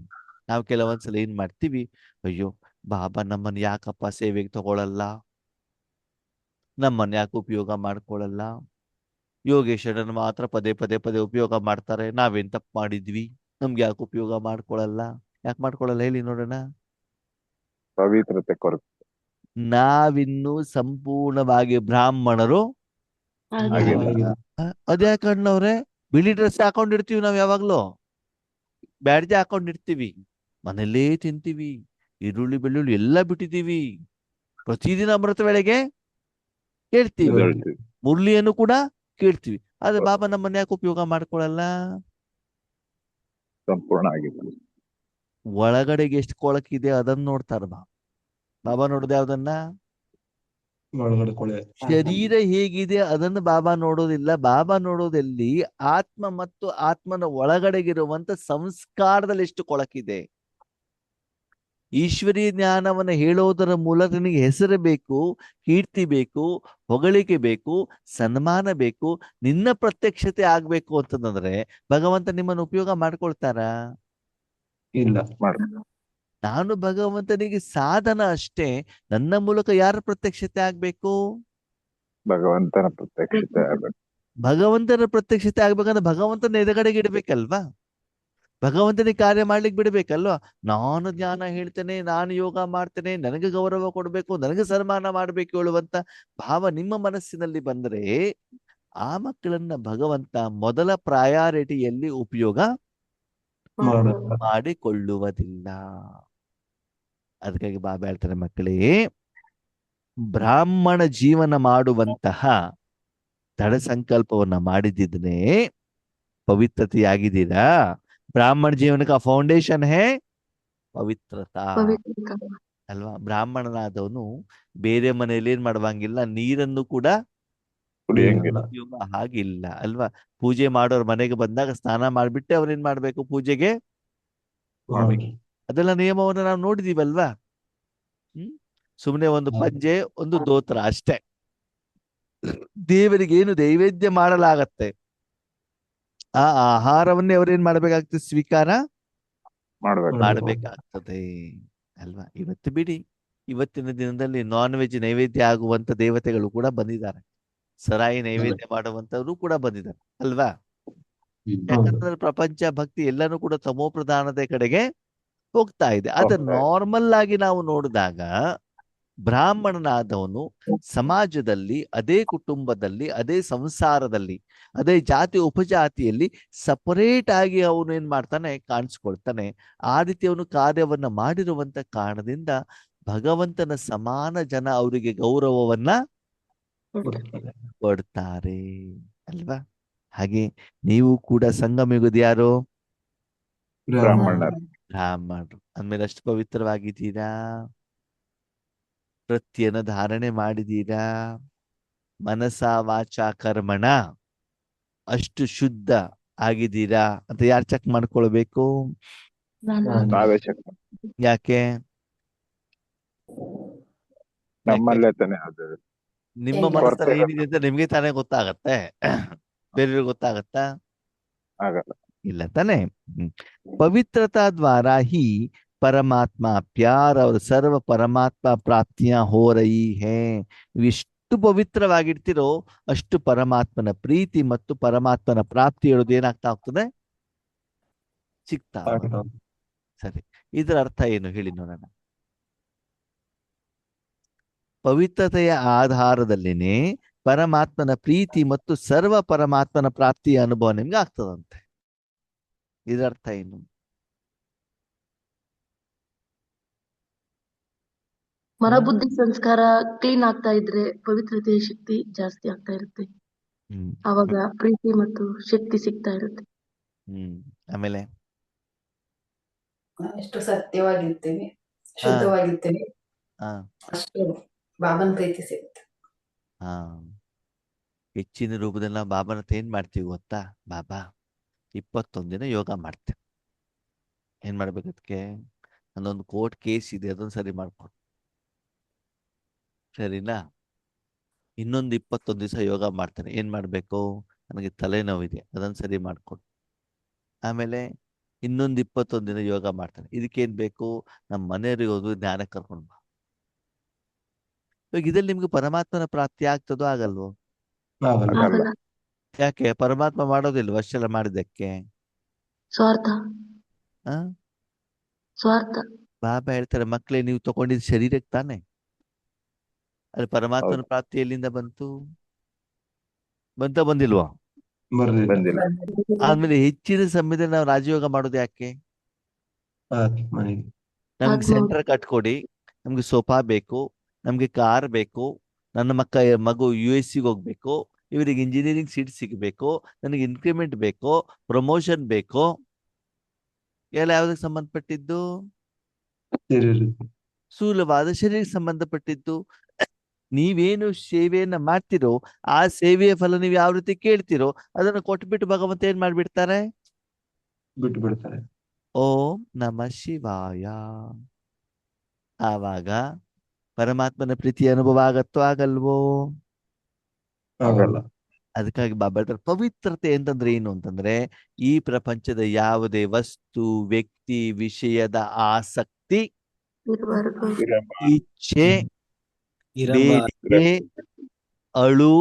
ನಾವು ಕೆಲವೊಂದ್ಸಲ ಏನ್ ಮಾಡ್ತೀವಿ, ಅಯ್ಯೋ ಬಾಬಾ ನಮ್ಮನ್ನ ಯಾಕಪ್ಪ ಸೇವೆಗೆ ತಗೊಳಲ್ಲ, ನಮ್ಮನ್ನ ಯಾಕೆ ಉಪಯೋಗ ಮಾಡ್ಕೊಳ್ಳಲ್ಲ, ಯೋಗೇಶ್ವರನ ಮಾತ್ರ ಪದೇ ಪದೇ ಪದೇ ಉಪಯೋಗ ಮಾಡ್ತಾರೆ, ನಾವೇನ್ ತಪ್ಪು ಮಾಡಿದ್ವಿ, ನಮ್ಗೆ ಯಾಕೆ ಉಪಯೋಗ ಮಾಡ್ಕೊಳ್ಳಲ್ಲ? ಯಾಕೆ ಮಾಡ್ಕೊಳ್ಳಲ್ಲ ಹೇಳಿ ನೋಡೋಣ. ಪವಿತ್ರತೆ ಕೊರತೆ ನಾವಿನ್ನು ಸಂಪೂರ್ಣವಾಗಿ ಬ್ರಾಹ್ಮಣರು ಆಗಿಲ್ಲ. ಅದ್ಯಾಕೆ ಅಣ್ಣವ್ರೆ? ಬಿಳಿ ಡ್ರೆಸ್ ಹಾಕೊಂಡಿರ್ತೀವಿ ನಾವ್ ಯಾವಾಗ್ಲೂ, ಬ್ಯಾಡ್ಜೆ ಹಾಕೊಂಡಿರ್ತೀವಿ, ಮನೆಯಲ್ಲೇ ತಿಂತೀವಿ, ಈರುಳ್ಳಿ ಬೆಳ್ಳುಳ್ಳಿ ಎಲ್ಲ ಬಿಟ್ಟಿದ್ದೀವಿ, ಪ್ರತಿದಿನ ಅಮೃತ ವೇಳೆಗೆ ಕೇಳ್ತೀವಿ, ಎದ್ದೇಳ್ತೀವಿ. ಮುರಳಿಯನ್ನು ಕೂಡ ಕೇಳ್ತೀವಿ. ಆದ್ರೆ ಬಾಬಾ ನಮ್ಮನ್ನ ಯಾಕೆ ಉಪಯೋಗ ಮಾಡ್ಕೊಳಲ್ಲ? ಸಂಪೂರ್ಣ ಆಗಿಲ್ಲ. ಒಳಗಡೆಗೆ ಎಷ್ಟು ಕೊಳಕಿದೆ ಅದನ್ನ ನೋಡ್ತಾರ ಬಾಬಾ ನೋಡೋದು ಯಾವ್ದನ್ನ? ಒಳಗಡೆ ಕೊಳೆ. ಶರೀರ ಹೇಗಿದೆ ಅದನ್ನು ಬಾಬಾ ನೋಡೋದಿಲ್ಲ. ಬಾಬಾ ನೋಡೋದೆಲ್ಲಿ ಆತ್ಮ ಮತ್ತು ಆತ್ಮನ ಒಳಗಡೆಗಿರುವಂತ ಸಂಸ್ಕಾರದಲ್ಲಿ ಎಷ್ಟು ಕೊಳಕಿದೆ. ಈಶ್ವರೀಯ ಜ್ಞಾನವನ್ನ ಹೇಳೋದರ ಮೂಲಕ ನಿನಗೆ ಹೆಸರು ಬೇಕು, ಕೀರ್ತಿ ಬೇಕು, ಹೊಗಳಿಕೆ ಬೇಕು, ಸನ್ಮಾನ ಬೇಕು, ನಿನ್ನ ಪ್ರತ್ಯಕ್ಷತೆ ಆಗ್ಬೇಕು ಅಂತಂದ್ರೆ ಭಗವಂತ ನಿಮ್ಮನ್ನು ಉಪಯೋಗ ಮಾಡ್ಕೊಳ್ತಾರ? ಇಲ್ಲ. ನಾನು ಭಗವಂತನಿಗೆ ಸಾಧನ ಅಷ್ಟೇ. ನನ್ನ ಮೂಲಕ ಯಾರ ಪ್ರತ್ಯಕ್ಷತೆ ಆಗ್ಬೇಕು? ಭಗವಂತನ ಪ್ರತ್ಯಕ್ಷತೆ ಆಗ್ಬೇಕು. ಭಗವಂತನ ಪ್ರತ್ಯಕ್ಷತೆ ಆಗ್ಬೇಕಂದ್ರೆ ಭಗವಂತನ ಎದುರುಗಡೆಗೆ ಇಡ್ಬೇಕಲ್ವಾ? ಭಗವಂತನಿಗೆ ಕಾರ್ಯ ಮಾಡ್ಲಿಕ್ಕೆ ಬಿಡ್ಬೇಕಲ್ವಾ? ನಾನು ಜ್ಞಾನ ಹೇಳ್ತೇನೆ, ನಾನು ಯೋಗ ಮಾಡ್ತೇನೆ, ನನಗೆ ಗೌರವ ಕೊಡ್ಬೇಕು, ನನಗೆ ಸನ್ಮಾನ ಮಾಡ್ಬೇಕು ಹೇಳುವಂತ ಭಾವ ನಿಮ್ಮ ಮನಸ್ಸಿನಲ್ಲಿ ಬಂದ್ರೆ ಆ ಮಕ್ಕಳನ್ನ ಭಗವಂತ ಮೊದಲ ಪ್ರಯಾರಿಟಿಯಲ್ಲಿ ಉಪಯೋಗ ಮಾಡಿಕೊಳ್ಳುವುದಿಲ್ಲ. ಅದಕ್ಕಾಗಿ ಬಾಬಾ ಹೇಳ್ತಾರೆ, ಮಕ್ಕಳೇ, ಬ್ರಾಹ್ಮಣ ಜೀವನ ಮಾಡುವಂತಹ ದೃಢ ಸಂಕಲ್ಪವನ್ನ ಮಾಡಿದ್ರೆ ಪವಿತ್ರತೆಯಾಗಿದ್ದೀರಾ. ಬ್ರಾಹ್ಮಣ ಜೀವನಕ್ಕೆ ಫೌಂಡೇಶನ್ ಹೇ ಪವಿತ್ರತಾ ಅಲ್ವಾ? ಬ್ರಾಹ್ಮಣನಾದವನು ಬೇರೆ ಮನೆಯಲ್ಲಿ ಏನ್ ಮಾಡುವಂಗಿಲ್ಲ, ನೀರನ್ನು ಕೂಡ ಕುಡಿಯಂಗಿಲ್ಲ. ಉಪಯೋಗ ಹಾಗಿಲ್ಲ ಅಲ್ವಾ? ಪೂಜೆ ಮಾಡೋರ್ ಮನೆಗೆ ಬಂದಾಗ ಸ್ನಾನ ಮಾಡ್ಬಿಟ್ಟೆ ಅವ್ರೇನ್ ಮಾಡ್ಬೇಕು, ಪೂಜೆಗೆ ಅದೆಲ್ಲ ನಿಯಮವನ್ನು ನಾವು ನೋಡಿದೀವಲ್ವಾ? ಸುಮ್ಮನೆ ಒಂದು ಪಂಜೆ ಒಂದು ದೋತ್ರ ಅಷ್ಟೇ. ದೇವರಿಗೆ ಏನು ನೈವೇದ್ಯ ಮಾಡಲಾಗತ್ತೆ ಆ ಆಹಾರವನ್ನೇ ಅವ್ರೇನ್ ಮಾಡ್ಬೇಕಾಗ್ತದೆ, ಸ್ವೀಕಾರ ಮಾಡ್ಬೇಕಾಗ್ತದೆ ಅಲ್ವಾ? ಇವತ್ತು ಬಿಡಿ, ಇವತ್ತಿನ ದಿನದಲ್ಲಿ ನಾನ್ ವೆಜ್ ನೈವೇದ್ಯ ಆಗುವಂತ ದೇವತೆಗಳು ಕೂಡ ಬಂದಿದ್ದಾರೆ, ಸರಾಯಿ ನೈವೇದ್ಯ ಮಾಡುವಂತವ್ರು ಕೂಡ ಬಂದಿದ್ದಾರೆ ಅಲ್ವಾ? ಯಾಕಂದ್ರೆ ಪ್ರಪಂಚ ಭಕ್ತಿ ಎಲ್ಲಾನು ಕೂಡ ತಮೋ ಪ್ರಧಾನದ ಕಡೆಗೆ ಹೋಗ್ತಾ ಇದೆ. ಅದ ನಾರ್ಮಲ್ ಆಗಿ ನಾವು ನೋಡಿದಾಗ ಬ್ರಾಹ್ಮಣನಾದವನು ಸಮಾಜದಲ್ಲಿ, ಅದೇ ಕುಟುಂಬದಲ್ಲಿ, ಅದೇ ಸಂಸಾರದಲ್ಲಿ, ಅದೇ ಜಾತಿ ಉಪಜಾತಿಯಲ್ಲಿ ಸಪರೇಟ್ ಆಗಿ ಅವನು ಏನ್ ಮಾಡ್ತಾನೆ, ಕಾಣಿಸ್ಕೊಳ್ತಾನೆ. ಆ ರೀತಿ ಅವನು ಕಾರ್ಯವನ್ನ ಮಾಡಿರುವಂತ ಕಾರಣದಿಂದ ಭಗವಂತನ ಸಮಾನ ಜನ ಅವರಿಗೆ ಗೌರವವನ್ನ ಕೊಡ್ತಾರೆ ಅಲ್ವಾ? ಹಾಗೆ ನೀವು ಕೂಡ ಸಂಗಮಿಗುದು ಯಾರು? ಬ್ರಾಹ್ಮಣರು. ಬ್ರಾಹ್ಮಣರು ಅಂದ್ಮೇಲೆ ಅಷ್ಟು ಪವಿತ್ರವಾಗಿದ್ದೀರಾ, ಪ್ರತ್ಯನ ಧಾರಣೆ ಮಾಡಿದೀರಾ, ಮನಸ ವಾಚ ಕರ್ಮಣ ಅಷ್ಟು ಶುದ್ಧ ಆಗಿದ್ದೀರಾ ಅಂತ ಯಾರು ಚೆಕ್ ಮಾಡ್ಕೊಳ್ಬೇಕು? ನಾವೇ ಚೆಕ್ ಯಾಕೆ? ನಮ್ಮಲ್ಲೇ ತಾನೆ ಅದು. ನಿಮ್ಮ ಮನಸ್ಸಲ್ಲಿ ಏನಿದೆ ಅಂತ ನಿಮ್ಗೆ ತಾನೇ ಗೊತ್ತಾಗತ್ತೆ, ಬೇರೆಯವ್ರಿಗೆ ಗೊತ್ತಾಗತ್ತಾ? ಆಗಲ್ಲ. ಇಲ್ಲ ತಾನೆ. ಪವಿತ್ರತಾ ದ್ವಾರ ಹಿ ಪರಮಾತ್ಮ ಪ್ಯಾರ್ और ಸರ್ವ ಪರಮಾತ್ಮ ಪ್ರಾಪ್ತಿಯ ಹೋ ರही है. ಎಷ್ಟು ಪವಿತ್ರವಾಗಿರ್ತಿರೋ ಅಷ್ಟು ಪರಮಾತ್ಮನ ಪ್ರೀತಿ ಮತ್ತು ಪರಮಾತ್ಮನ ಪ್ರಾಪ್ತಿ ಹೇಳೋದು ಏನಾಗ್ತಾ ಹೋಗ್ತದೆ, ಸಿಗ್ತಾ ಹೋಗ್ತದೆ. ಸರಿ, ಇದರ ಅರ್ಥ ಏನು ಹೇಳಿ ನೋಡೋಣ. ಪವಿತ್ರತೆಯ ಆಧಾರದಲ್ಲಿನೇ ಪರಮಾತ್ಮನ ಪ್ರೀತಿ ಮತ್ತು ಸರ್ವ ಪರಮಾತ್ಮನ ಪ್ರಾಪ್ತಿಯ ಅನುಭವ ನಿಮ್ಗೆ ಆಗ್ತದಂತೆ. ಇದರ ಅರ್ಥ ಏನು? ಮನಬುದ್ಧಿ ಸಂಸ್ಕಾರ ಕ್ಲೀನ್ ಆಗ್ತಾ ಇದ್ರೆ ಪವಿತ್ರತೆಯ ಶಕ್ತಿ ಜಾಸ್ತಿ ಆಗ್ತಾ ಇರುತ್ತೆ. ಅವಾಗ ಪ್ರೀತಿ ಮತ್ತು ಶಕ್ತಿ ಸಿಗ್ತಾ ಇರುತ್ತೆ. ಆಮೇಲೆ ಎಷ್ಟು ಸತ್ಯವಾಗಿರ್ತೀವಿ, ಶುದ್ಧವಾಗಿರ್ತೀವಿ, ಅಷ್ಟು ಬಾಬನ್ ಪ್ರೀತಿ ಸಿಗುತ್ತೆ. ಹೆಚ್ಚಿನ ರೂಪದಲ್ಲಿ ನಾವು ಬಾಬಾನ ಹತ್ರ ಏನ್ ಮಾಡ್ತೀವಿ ಗೊತ್ತಾ? ಬಾಬಾ 21 ದಿನ ಯೋಗ ಮಾಡ್ತೇವೆ. ಏನ್ ಮಾಡ್ಬೇಕು ಅದಕ್ಕೆ? ನನ್ನೊಂದು ಕೋರ್ಟ್ ಕೇಸ್ ಇದೆ, ಅದೊಂದು ಸರಿ ಮಾಡ್ಕೊಡು, ಸರಿನಾ? ಇನ್ನೊಂದು 21 ದಿವಸ ಯೋಗ ಮಾಡ್ತೇನೆ. ಏನ್ ಮಾಡ್ಬೇಕು? ನನಗೆ ತಲೆನೋವಿದೆ, ಅದೊಂದು ಸರಿ ಮಾಡ್ಕೊಡು. ಆಮೇಲೆ ಇನ್ನೊಂದು 21 ದಿನ ಯೋಗ ಮಾಡ್ತಾನೆ. ಇದಕ್ಕೇನ್ ಬೇಕು? ನಮ್ಮ ಮನೆಯವರಿಗೆ ಹೋದ್ರು ಜ್ಞಾನ ಕರ್ಕೊಂಡು ಬಾ. ಇವಾಗ ಇದ್ರಲ್ಲಿ ನಿಮ್ಗೆ ಪರಮಾತ್ಮನ ಪ್ರಾಪ್ತಿ ಆಗ್ತದೋ ಆಗಲ್ವೋ? ಆಗಲ್ಲ. ಆಗಲ್ಲ. ಆಗಲ್ಲ. ಯಾಕೆ? ಪರಮಾತ್ಮ ಮಾಡೋದಿಲ್ವ ಅಷ್ಟೆಲ್ಲ ಮಾಡಿದ್ದಕ್ಕೆ? ಸ್ವಾರ್ಥ. ಆ ಸ್ವಾರ್ಥ. ಬಾಬಾ ಹೇಳ್ತಾರೆ, ಮಕ್ಕಳೇ ನೀವು ತಗೊಂಡಿದ್ ಶರೀರಕ್ಕೆ ತಾನೆ. ಅಲ್ಲಿ ಪರಮಾತ್ಮನ ಹೌದು. ಪ್ರಾಪ್ತಿ ಎಲ್ಲಿಂದ ಬಂತು? ಬಂದಿಲ್ವಾ? ಬರ್ಲಿಲ್ಲ. ಬಂದಿಲ್ಲ. ಆದ್ಮೇಲೆ ಹೆಚ್ಚಿನ ಸಮಯದಲ್ಲಿ ನಾವು ರಾಜಯೋಗ ಮಾಡೋದು ಯಾಕೆ? ಮನೆಗೆ ನಮ್ಗೆ ಆತ್ಮ. ಸೆಂಟರ್ ಕಟ್ಕೊಡಿ, ನಮ್ಗೆ ಸೋಫಾ ಬೇಕು, ನಮ್ಗೆ ಕಾರ್ ಬೇಕು, ನನ್ನ ಮಗು US ಗೆ ಹೋಗ್ಬೇಕು, ಇವರಿಗೆ ಇಂಜಿನಿಯರಿಂಗ್ ಸೀಟ್ ಸಿಗಬೇಕು, ನನಗೆ ಇನ್ಕ್ರಿಮೆಂಟ್ ಬೇಕು, ಪ್ರಮೋಷನ್ ಬೇಕು. ಎಲ್ಲ ಯಾವುದಕ್ಕೆ ಸಂಬಂಧಪಟ್ಟಿದ್ದು? ಶರೀರಕ್ಕೆ. ಸ್ಥೂಲವಾದ ಶರೀರಕ್ಕೆ ಸಂಬಂಧಪಟ್ಟಿದ್ದು. ನೀವೇನು ಸೇವೆಯನ್ನ ಮಾಡ್ತಿರೋ ಆ ಸೇವೆಯ ಫಲ ನೀವು ಯಾವ ರೀತಿ ಕೇಳ್ತಿರೋ ಅದನ್ನು ಕೊಟ್ಬಿಟ್ಟು ಭಗವಂತ ಏನ್ ಮಾಡ್ಬಿಡ್ತಾರೆ? ಬಿಟ್ಟು ಬಿಡ್ತಾರೆ. ಓಂ ನಮಃ ಶಿವಾಯ. ಆವಾಗ ಪರಮಾತ್ಮನ ಪ್ರೀತಿಯ ಅನುಭವ ಆಗತ್ತೋ ಆಗಲ್ವೋ? ಆಗಲ್ಲ. ಅದಕ್ಕಾಗಿ ಬಾಬಾ ಹೇಳ್ತಾರೆ, ಪವಿತ್ರತೆ ಅಂತಂದ್ರೆ ಏನು ಅಂತಂದ್ರೆ ಈ ಪ್ರಪಂಚದ ಯಾವುದೇ ವಸ್ತು, ವ್ಯಕ್ತಿ, ವಿಷಯದ ಆಸಕ್ತಿ, ಇರಬಾರದು. ಇಚ್ಛೆ, ಇರಬಾರದು. ಬೇಡಿಕೆ, ಅಳು,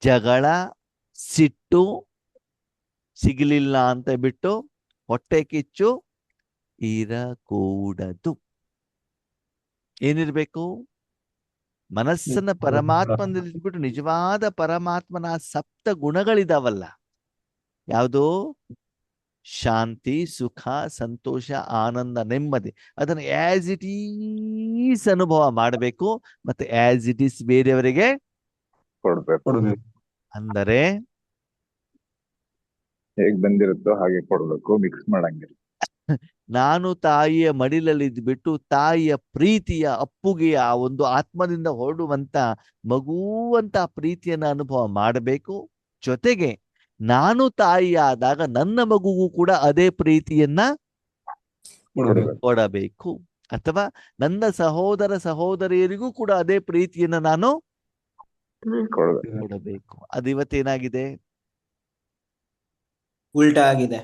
ಜಗಳ, ಸಿಟ್ಟು, ಸಿಗಲಿಲ್ಲ ಅಂತ ಬಿಟ್ಟು ಹೊಟ್ಟೆ ಕಿಚ್ಚು ಇರಕೂಡದು. ಏನಿರ್ಬೇಕು? ಮನಸ್ಸನ್ನ ಪರಮಾತ್ಮನಲ್ಲಿ ಇಟ್ಬಿಟ್ಟು ನಿಜವಾದ ಪರಮಾತ್ಮನ ಸಪ್ತ ಗುಣಗಳಿದಾವಲ್ಲ, ಯಾವುದು? ಶಾಂತಿ, ಸುಖ, ಸಂತೋಷ, ಆನಂದ, ನೆಮ್ಮದಿ, ಅದನ್ನು ಆಸ್ ಇಟ್ ಈಸ್ ಅನುಭವ ಮಾಡಬೇಕು. ಮತ್ತೆ ಆಸ್ ಇಟ್ ಈಸ್ ಬೇರೆಯವರಿಗೆ ಕೊಡ್ಬೇಕು. ಕೊಡ್ಬೇಕು. ಅಂದರೆ ಹೇಗ್ ಬಂದಿರುತ್ತೋ ಹಾಗೆ ಕೊಡ್ಬೇಕು, ಮಿಕ್ಸ್ ಮಾಡಂಗಿಲ್ಲ. ನಾನು ತಾಯಿಯ ಮಡಿಲಲ್ಲಿ ಇದ್ಬಿಟ್ಟು ತಾಯಿಯ ಪ್ರೀತಿಯ ಅಪ್ಪುಗೆಯ ಒಂದು ಆತ್ಮದಿಂದ ಹೊರಡುವಂತ ಮಗುವಂತ ಪ್ರೀತಿಯನ್ನ ಅನುಭವ ಮಾಡಬೇಕು. ಜೊತೆಗೆ ನಾನು ತಾಯಿಯಾದಾಗ ನನ್ನ ಮಗುಗೂ ಕೂಡ ಅದೇ ಪ್ರೀತಿಯನ್ನ ಕೊಡ್ಬೇಕು. ಕೊಡಬೇಕು. ಅಥವಾ ನನ್ನ ಸಹೋದರ ಸಹೋದರಿಯರಿಗೂ ಕೂಡ ಅದೇ ಪ್ರೀತಿಯನ್ನ ನಾನು ಕೊಡ್ಬೇಕು. ಕೊಡಬೇಕು. ಅದು ಇವತ್ತೇನಾಗಿದೆ? ಉಲ್ಟಾ ಆಗಿದೆ.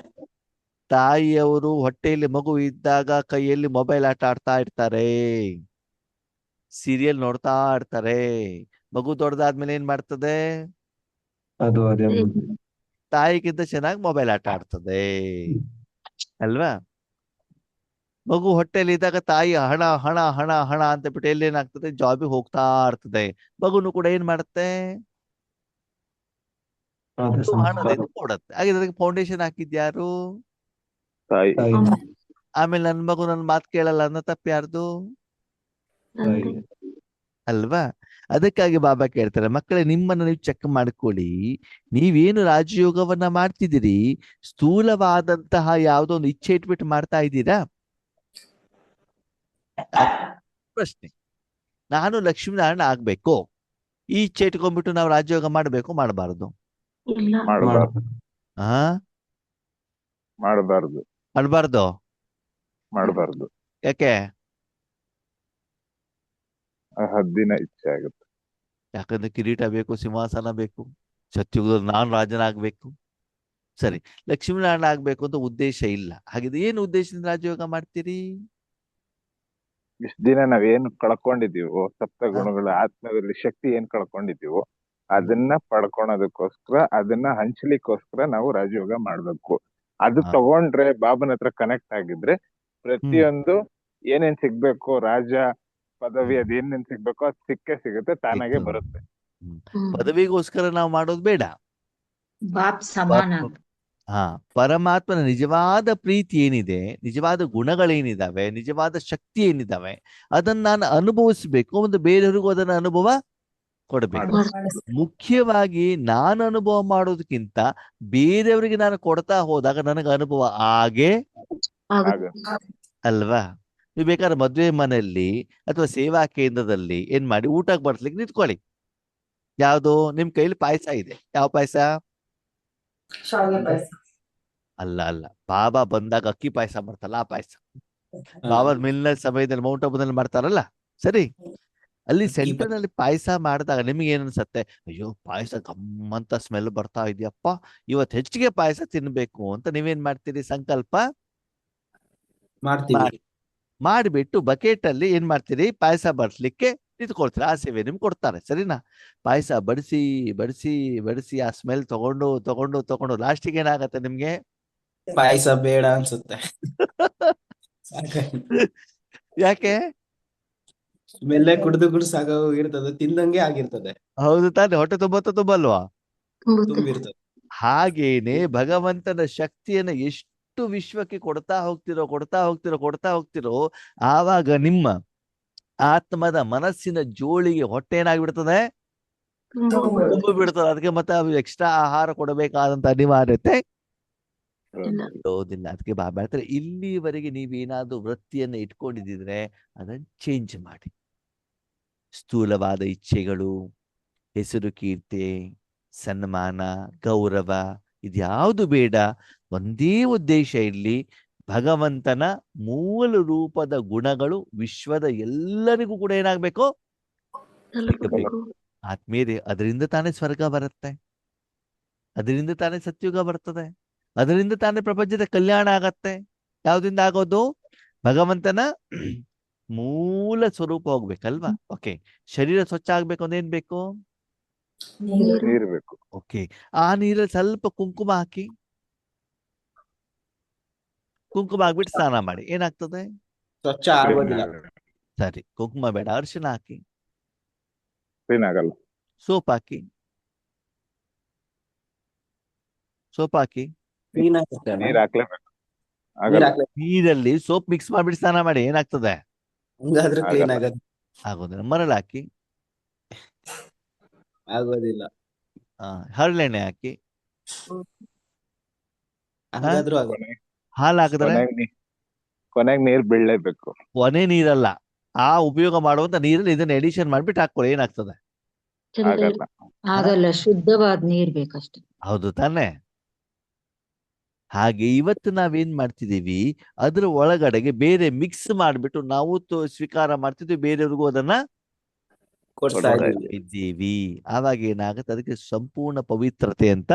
ತಾಯಿಯವರು ಹೊಟ್ಟೆಯಲ್ಲಿ ಮಗು ಇದ್ದಾಗ ಕೈಯಲ್ಲಿ ಮೊಬೈಲ್ ಆಟ ಆಡ್ತಾ ಇರ್ತಾರೆ, ಸೀರಿಯಲ್ ನೋಡ್ತಾ ಇರ್ತಾರೆ. ಮಗು ದೊಡ್ಡದಾದ್ಮೇಲೆ ಏನ್ ಮಾಡ್ತದೆ? ಅದು ಅದೇ ತಾಯಿಗಿಂತ ಚೆನ್ನಾಗಿ ಮೊಬೈಲ್ ಆಟ ಆಡ್ತದೆ ಅಲ್ವಾ? ಮಗು ಹೊಟ್ಟೆಯಲ್ಲಿ ಇದ್ದಾಗ ತಾಯಿ ಹಣ ಹಣ ಹಣ ಹಣ ಅಂತ ಬಿಟ್ಟು ಎಲ್ಲೇನಾಗ್ತದೆ? ಜಾಬಿಗೆ ಹೋಗ್ತಾ ಇರ್ತದೆ. ಮಗುನು ಕೂಡ ಏನ್ ಮಾಡುತ್ತೆ? ಅದೇ ಹಣದಿಂದ ಕೊಡತ್ತೆ. ಹಾಗೆ ಅದಕ್ಕೆ ಫೌಂಡೇಶನ್ ಹಾಕಿದ್ಯಾರು? ತಾಯಿ. ತಾಯಿ. ಆಮೇಲೆ ನನ್ನ ಮಗು ನನ್ನ ಮಾತು ಕೇಳಲ್ಲ ಅನ್ನೋ ತಪ್ಪು ಯಾರ್ದು? ತಾಯಿ. ಅಲ್ವಾ? ಅದಕ್ಕಾಗಿ ಬಾಬಾ ಕೇಳ್ತಾರೆ, ಮಕ್ಕಳೇ ನಿಮ್ಮನ್ನ ನೀವು ಚೆಕ್ ಮಾಡ್ಕೊಳ್ಳಿ. ನೀವೇನು ರಾಜಯೋಗವನ್ನ ಮಾಡ್ತಿದ್ದೀರಿ, ಸ್ಥೂಲವಾದಂತಹ ಯಾವುದೋ ಒಂದು ಇಚ್ಛೆ ಇಟ್ಬಿಟ್ಟು ಮಾಡ್ತಾ ಇದ್ದೀರಾ? ಪ್ರಶ್ನೆ. ನಾನು ಲಕ್ಷ್ಮೀನಾರಾಯಣ ಆಗ್ಬೇಕು, ಈ ಇಚ್ಛೆ ಇಟ್ಕೊಂಡ್ಬಿಟ್ಟು ನಾವು ರಾಜಯೋಗ ಮಾಡ್ಬೇಕು, ಮಾಡಬಾರದು? ಇಲ್ಲ. ಮಾಡಬಾರ್ದು. ಆ ಮಾಡಬಾರ್ದು. ಮಾಡಬಾರ್ದು. ಮಾಡಬಾರ್ದು. ಯಾಕೆ? ಹದ್ದಿನ ಇಚ್ಛೆ ಆಗುತ್ತೆ. ಯಾಕಂದ್ರೆ ಕಿರೀಟ ಬೇಕು, ಸಿಂಹಾಸನ ಬೇಕು, ಸತ್ಯುಗದಲ್ಲಿ ನಾನು ರಾಜನಾಗ್ಬೇಕು. ಸರಿ, ಲಕ್ಷ್ಮೀನಾರಾಯಣ ಆಗ್ಬೇಕು ಅಂತ ಉದ್ದೇಶ ಇಲ್ಲ. ಹಾಗಿದ್ರೆ ಏನು ಉದ್ದೇಶದಿಂದ ರಾಜಯೋಗ ಮಾಡ್ತೀರಿ? ಇಷ್ಟ ದಿನ ನಾವೇನು ಕಳ್ಕೊಂಡಿದೀವೋ, ಸಪ್ತ ಗುಣಗಳ ಆತ್ಮದಲ್ಲಿ ಶಕ್ತಿ ಏನ್ ಕಳ್ಕೊಂಡಿದೀವೋ ಅದನ್ನ ಪಡ್ಕೊಳೋದಕ್ಕೋಸ್ಕರ, ಅದನ್ನ ಹಂಚ್ಲಿಕ್ಕೋಸ್ಕರ ನಾವು ರಾಜಯೋಗ ಮಾಡ್ಬೇಕು. ಅದು ತಗೊಂಡ್ರೆ, ಬಾಬನ ಹತ್ರ ಕನೆಕ್ಟ್ ಆಗಿದ್ರೆ ಪ್ರತಿಯೊಂದು ಏನೇನ್ ಸಿಗ್ಬೇಕು, ರಾಜ ಪದವಿ ಅದೇನೇನ್ ಸಿಗ್ಬೇಕೋ ಅದ್ ಸಿಕ್ಕೇ ಸಿಗುತ್ತೆ, ತಾನಾಗೆ ಬರುತ್ತೆ. ಪದವಿಗೋಸ್ಕರ ನಾವು ಮಾಡೋದು ಬೇಡ. ಬಾಪ್ ಸಮಾನ. ಪರಮಾತ್ಮನ ನಿಜವಾದ ಪ್ರೀತಿ ಏನಿದೆ, ನಿಜವಾದ ಗುಣಗಳೇನಿದಾವೆ, ನಿಜವಾದ ಶಕ್ತಿ ಏನಿದಾವೆ, ಅದನ್ನ ನಾನು ಅನುಭವಿಸ್ಬೇಕು. ಒಂದು ಬೇರೆಯವ್ರಿಗೂ ಅದನ್ನ ಅನುಭವ ಕೊಡಬೇಕು. ಮುಖ್ಯವಾಗಿ ನಾನು ಅನುಭವ ಮಾಡೋದಕ್ಕಿಂತ ಬೇರೆಯವರಿಗೆ ನಾನು ಕೊಡ್ತಾ ಹೋದಾಗ ನನಗೆ ಅನುಭವ ಆಗೇ ಅಲ್ವಾ? ನೀವು ಬೇಕಾದ್ರೆ ಮದುವೆ ಮನೆಯಲ್ಲಿ ಅಥವಾ ಸೇವಾ ಕೇಂದ್ರದಲ್ಲಿ ಏನ್ ಮಾಡಿ ಊಟಕ್ಕೆ ಬರ್ಸ್ಲಿಕ್ಕೆ ನಿಂತ್ಕೊಳ್ಳಿ. ಯಾವುದು? ನಿಮ್ ಕೈಲಿ ಪಾಯಸ ಇದೆ. ಯಾವ ಪಾಯಸ? ಶಾವಿಗೆ ಪಾಯಸ. ಅಲ್ಲ ಅಲ್ಲ, ಬಾಬಾ ಬಂದಾಗ ಅಕ್ಕಿ ಪಾಯಸ ಮಾಡ್ತಾರಲ್ಲ ಆ ಪಾಯಸ. ಹಾ. ಬಾಬಾ ಮಿಲ್ನ ಸಮಯದಲ್ಲಿ ಮೌಂಟ್ ಆಬುದಲ್ಲಿ ಮಾಡ್ತಾರಲ್ಲ, ಸರಿ. ಅಲ್ಲಿ ಅಕ್ಕಿ ಸೆಂಟರ್ ನಲ್ಲಿ ಪಾಯಸ ಮಾಡಿದಾಗ ನಿಮ್ಗೆ ಏನ್ ಅನ್ಸತ್ತೆ? ಅಯ್ಯೋ ಪಾಯಸ ಗಮ್ಮಂತ ಸ್ಮೆಲ್ ಬರ್ತಾ ಇದೆಯಪ್ಪ, ಇವತ್ತು ಹೆಚ್ಚಿಗೆ ಪಾಯಸ ತಿನ್ಬೇಕು ಅಂತ ನೀವೇನ್ ಮಾಡ್ತೀರಿ? ಸಂಕಲ್ಪ ಮಾಡ್ತೀವಿ. ಮಾಡಿಬಿಟ್ಟು ಬಕೆಟ್ ಅಲ್ಲಿ ಏನ್ ಮಾಡ್ತೀರಿ? ಪಾಯಸ ಬಡಿಸ್ಲಿಕ್ಕೆ ನಿಂತ್ಕೊಳ್ತೀರಿ. ಆ ಸೇವೆ ನಿಮ್ಗೆ ಕೊಡ್ತಾರೆ, ಸರಿನಾ? ಪಾಯಸ ಬಡಿಸಿ ಬಡಿಸಿ ಬಡಿಸಿ ಆ ಸ್ಮೆಲ್ ತಗೊಂಡು ತಗೊಂಡು ತಗೊಂಡು ಲಾಸ್ಟಿಗೆ ಏನಾಗತ್ತೆ ನಿಮ್ಗೆ? ಪಾಯಸ ಬೇಡ ಅನ್ಸುತ್ತೆ. ಸಾಕಾಗಿ ಯಾಕೆ? ಸ್ಮೆಲ್ಲೇ ಕುಡ್ದು ಸಾಕಾಗೋಗಿರ್ತದೆ, ತಿಂದಂಗೆ ಆಗಿರ್ತದೆ, ಹೌದು ತಾನೆ, ಹೊಟ್ಟೆ ತುಂಬಲ್ವಾ? ತುಂಬುತ್ತೆ. ತುಂಬಿರ್ತದೆ. ಹಾಗೇನೆ ಭಗವಂತನ ಶಕ್ತಿಯನ್ನ ಎಷ್ಟು ವಿಶ್ವಕ್ಕೆ ಕೊಡ್ತಾ ಹೋಗ್ತಿರೋ ಆವಾಗ ನಿಮ್ಮ ಆತ್ಮದ ಮನಸ್ಸಿನ ಜೋಳಿಗೆ ಹೊಟ್ಟೆ ಏನಾಗ್ಬಿಡ್ತದೆ? ತುಂಬ ಬಿಡ್ತದೆ. ಅದಕ್ಕೆ ಮತ್ತೆ ಎಕ್ಸ್ಟ್ರಾ ಆಹಾರ ಕೊಡಬೇಕಾದಂತ ಅನಿವಾರ್ಯತೆ ಇಲ್ಲ. ಇರೋದಿಲ್ಲ. ಅದಕ್ಕೆ ಬಾಬಾ ಹೇಳ್ತಾರೆ, ಇಲ್ಲಿವರೆಗೆ ನೀವೇನಾದ್ರೂ ವೃತ್ತಿಯನ್ನ ಇಟ್ಕೊಂಡಿದ್ರೆ ಅದನ್ನ ಚೇಂಜ್ ಮಾಡಿ. ಸ್ಥೂಲವಾದ ಇಚ್ಛೆಗಳು, ಹೆಸರು, ಕೀರ್ತಿ, ಸನ್ಮಾನ, ಗೌರವ ಇದ್ಯಾವುದು ಬೇಡ. ಒಂದೇ ಉದ್ದೇಶ ಇರ್ಲಿ, ಭಗವಂತನ ಮೂಲ ರೂಪದ ಗುಣಗಳು ವಿಶ್ವದ ಎಲ್ಲರಿಗೂ ಕೂಡ ಏನಾಗ್ಬೇಕು? ಸಿಗಬೇಕು. ಆತ್ಮೀಯರೇ, ಅದರಿಂದ ತಾನೇ ಸ್ವರ್ಗ ಬರುತ್ತೆ, ಅದರಿಂದ ತಾನೇ ಸತ್ಯುಗ ಬರ್ತದೆ, ಅದರಿಂದ ತಾನೇ ಪ್ರಪಂಚದ ಕಲ್ಯಾಣ ಆಗತ್ತೆ. ಯಾವ್ದಿಂದ ಆಗೋದು? ಭಗವಂತನ ಮೂಲ ಸ್ವರೂಪ ಹೋಗ್ಬೇಕಲ್ವಾ? ಓಕೆ, ಶರೀರ ಸ್ವಚ್ಛ ಆಗ್ಬೇಕು ಅಂದ್ರೆ ಏನ್ ಬೇಕು? ನೀರು. ನೀರು ಬೇಕು. ಓಕೆ, ಆ ನೀರಲ್ಲಿ ಸ್ವಲ್ಪ ಕುಂಕುಮ ಹಾಕಿ, ಕುಂಕುಮ ಹಾಕ್ಬಿಟ್ಟು ಸ್ನಾನ ಮಾಡಿ, ಏನಾಗ್ತದೆ? ಸ್ವಚ್ಛ ಆಗೋದಿಲ್ಲ. ಸರಿ, ಕುಂಕುಮ ಬೇಡ, ಅರಿಶಿನ ಹಾಕಿ, ಕ್ಲೀನ್ ಆಗಲ್ಲ. ಸೋಪ್ ಹಾಕಿ, ಸೋಪ್ ಹಾಕಿ, ಕ್ಲೀನ್ ಆಗುತ್ತೆ ಅಣ್ಣ. ನೀರ್ ಹಾಕ್ಲೇಬೇಕು. ನೀರ್ ಆಗಲ್ಲ. ಹಾಕ್ಲೆ- ನೀರಲ್ಲಿ ಸೋಪ್ ಮಿಕ್ಸ್ ಮಾಡ್ಬಿಟ್ಟು ಸ್ನಾನ ಮಾಡಿ, ಏನಾಗ್ತದೆ? ಹಂಗಾದ್ರೆ ಕ್ಲೀನ್ ಆಗಲ್ಲ. ಆಗೋದು ಆಗೋದಿಲ್ಲ. ಮರಳು ಹಾಕಿ, ಆಗೋದಿಲ್ಲ. ಹರಳೆಣ್ಣೆ ಹಾಕಿ, ಹಂಗಾದ್ರೂ ಆಗೋದು. ಕೊನೆಗ್ ಹಾಲು ಹಾಕಿದ್ರೆ ಕೊನೆಗ್ ನೀರ್ ಬೀಳ್ಲೇಬೇಕು. ಕೊನೆ ನೀರಲ್ಲ, ಆ ಉಪಯೋಗ ಮಾಡುವಂತ ನೀರಲ್ಲಿ ಇದನ್ನ ಎಡಿಷನ್ ಮಾಡ್ಬಿಟ್ಟು ಹಾಕೊಳ್ಳಿ, ಏನಾಗ್ತದೆ? ಚಂದ ಆಗಲ್ಲ. ಆಗಲ್ಲ, ಶುದ್ಧವಾದ ನೀರ್ ಬೇಕಷ್ಟೆ. ಹೌದು ತಾನೆ? ಹಾಗೆ ಇವತ್ತು ನಾವೇನ್ ಮಾಡ್ತಿದೀವಿ, ಅದ್ರ ಒಳಗಡೆಗೆ ಬೇರೆ ಮಿಕ್ಸ್ ಮಾಡ್ಬಿಟ್ಟು ನಾವು ಸ್ವೀಕಾರ ಮಾಡ್ತಿದ್ವಿ, ಬೇರೆಯವ್ರಿಗೂ ಅದನ್ನ ಕೊಡ್ತಾ ಕೊಡ್ತಾ ಇದ್ದೀವಿ. ಇದ್ದೀವಿ. ಆವಾಗ ಏನಾಗುತ್ತೆ? ಅದಕ್ಕೆ ಸಂಪೂರ್ಣ ಪವಿತ್ರತೆ ಅಂತ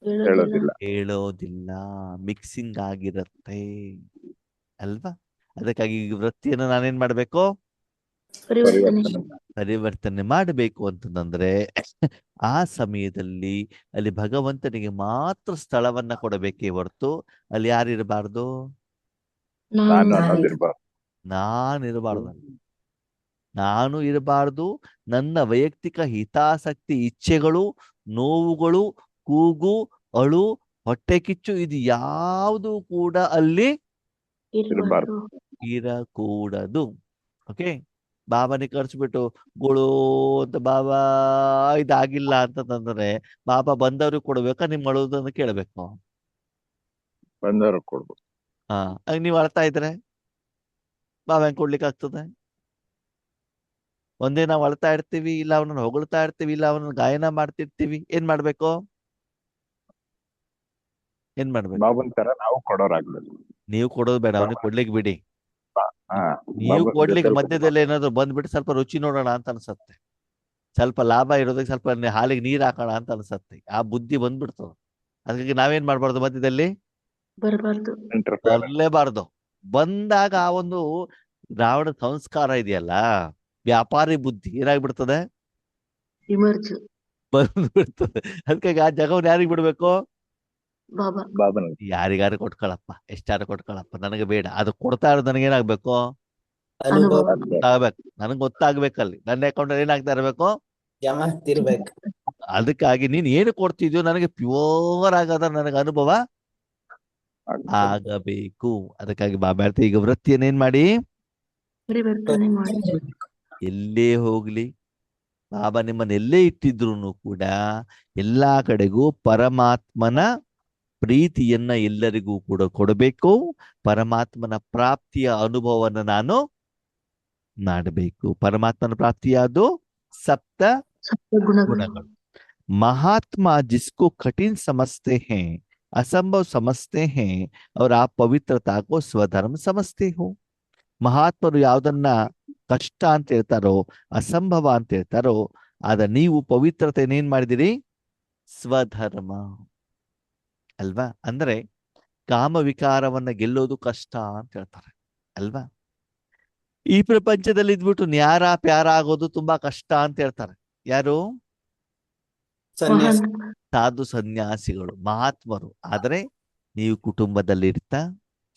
ಹೇಳೋದಿಲ್ಲ. ಹೇಳೋದಿಲ್ಲ, ಮಿಕ್ಸಿಂಗ್ ಆಗಿರತ್ತೆ ಅಲ್ವಾ? ಅದಕ್ಕಾಗಿ ಈ ವೃತ್ತಿಯನ್ನು ನಾನೇನ್ ಮಾಡ್ಬೇಕು? ಪರಿವರ್ತನೆ. ಪರಿವರ್ತನೆ ಮಾಡಬೇಕು ಅಂತಂದ್ರೆ ಆ ಸಮಯದಲ್ಲಿ ಅಲ್ಲಿ ಭಗವಂತನಿಗೆ ಮಾತ್ರ ಸ್ಥಳವನ್ನ ಕೊಡಬೇಕೇ ಹೊರತು ಅಲ್ಲಿ ಯಾರಿರಬಾರ್ದು? ನಾನು ಅನ್ನೋದಿರ್ಬಾರ್ದು. ನಾನಿರಬಾರ್ದು, ನಾನು ಇರಬಾರ್ದು. ನನ್ನ ವೈಯಕ್ತಿಕ ಹಿತಾಸಕ್ತಿ, ಇಚ್ಛೆಗಳು, ನೋವುಗಳು, ಕೂಗು, ಅಳು, ಹೊಟ್ಟೆ ಕಿಚ್ಚು ಇದು ಯಾವುದು ಕೂಡ ಅಲ್ಲಿ ಇರಬಾರ್ದು. ಇರಕೂಡದು. ಓಕೆ, ಬಾಬಾನಿ ಕರ್ಸ್ಬಿಟ್ಟು ಗುಳು ಅಂತ ಬಾಬಾ ಇದಾಗಿಲ್ಲ ಅಂತಂದ್ರೆ ಬಾಬಾ ಬಂದವ್ರಿಗೆ ಕೊಡ್ಬೇಕಾ, ನಿಮ್ ಅಳುವುದನ್ನು ಕೇಳ್ಬೇಕು? ಬಂದವ್ರಿಗೆ ಕೊಡ್ಬೇಕು. ನೀವ್ ಅಳ್ತಾ ಇದ್ರೆ ಬಾಬಾ ಹೆಂಗ್ ಕೊಡ್ಲಿಕ್ಕೆ ಆಗ್ತದೆ? ಒಂದೇ ನಾವು ಅಳ್ತಾ ಇರ್ತೀವಿ, ಇಲ್ಲ ಅವನನ್ನ ಹೊಗಳ್ತಾ ಇರ್ತೀವಿ, ಇಲ್ಲ ಅವನನ್ನ ಗಾಯನ ಮಾಡ್ತಿರ್ತೀವಿ, ಏನ್ ಮಾಡ್ಬೇಕು? ಬಾಬನ್ ತರ ನಾವು ಕೊಡೋರಾಗ್ಬೇಕು. ನೀವು ಕೊಡೋದು ಬೇಡ, ಅವನಿಗೆ ಕೊಡ್ಲಿಕ್ಕೆ ಬಿಡಿ. ಹಾ, ನೀವು ಬಾಬನ್ ಕೊಡ್ಲಿಕ್ಕೆ ಜೊತೆಲ್ ಮಧ್ಯದಲ್ಲಿ ಏನಾದ್ರು ಬಂದ್ಬಿಟ್ಟು ಸ್ವಲ್ಪ ರುಚಿ ನೋಡೋಣ ಅಂತ ಅನ್ಸತ್ತೆ, ಸ್ವಲ್ಪ ಲಾಭ ಇರೋದಕ್ಕೆ ಸ್ವಲ್ಪ ಹಾಲಿಗೆ ನೀರ್ ಹಾಕೋಣ ಅಂತ ಅನ್ಸತ್ತೆ, ಆ ಬುದ್ಧಿ ಬಂದ್ಬಿಡ್ತದೆ. ಅದಕ್ಕೆ ನಾವೇನ್ ಮಾಡ್ಬಾರ್ದು? ಮಧ್ಯದಲ್ಲಿ ಬರಬಾರ್ದು. interfere. ಬರ್ಲೇಬಾರ್ದು. ಬಂದಾಗ ಆ ಒಂದು ದ್ರಾವಿಡ ಸಂಸ್ಕಾರ ಇದೆಯಲ್ಲ, ವ್ಯಾಪಾರಿ ಬುದ್ಧಿ ಏನಾಗ್ಬಿಡ್ತದೆ? ಇಮರ್ಜ್. ಬಂದ್ಬಿಡ್ತದೆ. ಅದಕ್ಕಾಗಿ ಆ ಜಗವನ್ನು ಯಾರಿಗ್ ಬಿಡ್ಬೇಕು? ಬಾಬಾ. ಬಾಬನ್ ಯಾರಿಗಾರು ಕೊಟ್ಕೊಳಪ್ಪ, ಎಷ್ಟಾರು ಕೊಟ್ಕೊಳಪ್ಪ, ನನಗೆ ಬೇಡ. ಅದು ಕೊಡ್ತಾ ಇರೋದು ನನಗೇನಾಗ್ಬೇಕು? ಅನುಭವ ಗೊತ್ತಾಗ್ಬೇಕು, ನನಗೆ ಗೊತ್ತಾಗ್ಬೇಕಲ್ಲಿ ನನ್ನ ಅಕೌಂಟ್ ಏನಾಗ್ತಾ ಇರ್ಬೇಕು? ಜಮಾ ಆಗ್ತಿರ್ಬೇಕು. ಅದಕ್ಕಾಗಿ ನೀನ್ ಏನು ಕೊಡ್ತಿದ್ಯೋ ನನಗೆ ಪ್ಯೂರ್ ಆಗದ ನನಗೆ ಅನುಭವ ಆಗಬೇಕು. ಅದಕ್ಕಾಗಿ ಬಾಬಾ ಹೇಳ್ತಾರೆ, ಈಗ ವೃತ್ತಿಯನ್ನ ಏನ್ ಮಾಡಿ? ಪರಿವರ್ತನೆ ಮಾಡಿ. ಎಲ್ಲೇ ಹೋಗ್ಲಿ, ಬಾಬಾ ನಿಮ್ಮನ್ನ ಎಲ್ಲೇ ಇಟ್ಟಿದ್ರು ಕೂಡ ಎಲ್ಲಾ ಕಡೆಗೂ ಪರಮಾತ್ಮನ ಪ್ರೀತಿಯನ್ನ ಎಲ್ಲರಿಗೂ ಕೂಡ ಕೊಡಬೇಕು. ಪರಮಾತ್ಮನ ಪ್ರಾಪ್ತಿಯ ಅನುಭವವನ್ನು ನಾನು ಮಾಡಬೇಕು. ಪರಮಾತ್ಮನ ಪ್ರಾಪ್ತಿಯಾದು ಸಪ್ತ ಸತ್ವಗುಣಗಳು. गुणಗಳು. महात्मा जिसको कठिन समझते हैं, असंभव समझते हैं और आप पवित्रता को स्वधर्म समझते हो. ಮಹಾತ್ಮರು ಯಾವುದನ್ನ ಕಷ್ಟ ಅಂತ ಹೇಳ್ತಾರೋ, ಅಸಂಭವ ಅಂತ ಹೇಳ್ತಾರೋ, ಆದ ನೀವು ಪವಿತ್ರತೆ ಏನ್ ಮಾಡಿದಿರಿ? ಸ್ವಧರ್ಮ ಅಲ್ವಾ? ಅಂದ್ರೆ ಕಾಮ ವಿಕಾರವನ್ನ ಗೆಲ್ಲೋದು ಕಷ್ಟ ಅಂತ ಹೇಳ್ತಾರೆ ಅಲ್ವಾ? ಈ ಪ್ರಪಂಚದಲ್ಲಿ ಇದ್ಬಿಟ್ಟು ನ್ಯಾರ ಪ್ಯಾರ ಆಗೋದು ತುಂಬಾ ಕಷ್ಟ ಅಂತ ಹೇಳ್ತಾರೆ. ಯಾರು? ಸನ್ಯಾಸ. ಮಹಾನ್ ಸಾಧು ಸನ್ಯಾಸಿಗಳು, ಮಹಾತ್ಮರು. ಆದ್ರೆ ನೀವು ಕುಟುಂಬದಲ್ಲಿ ಇರ್ತಾ,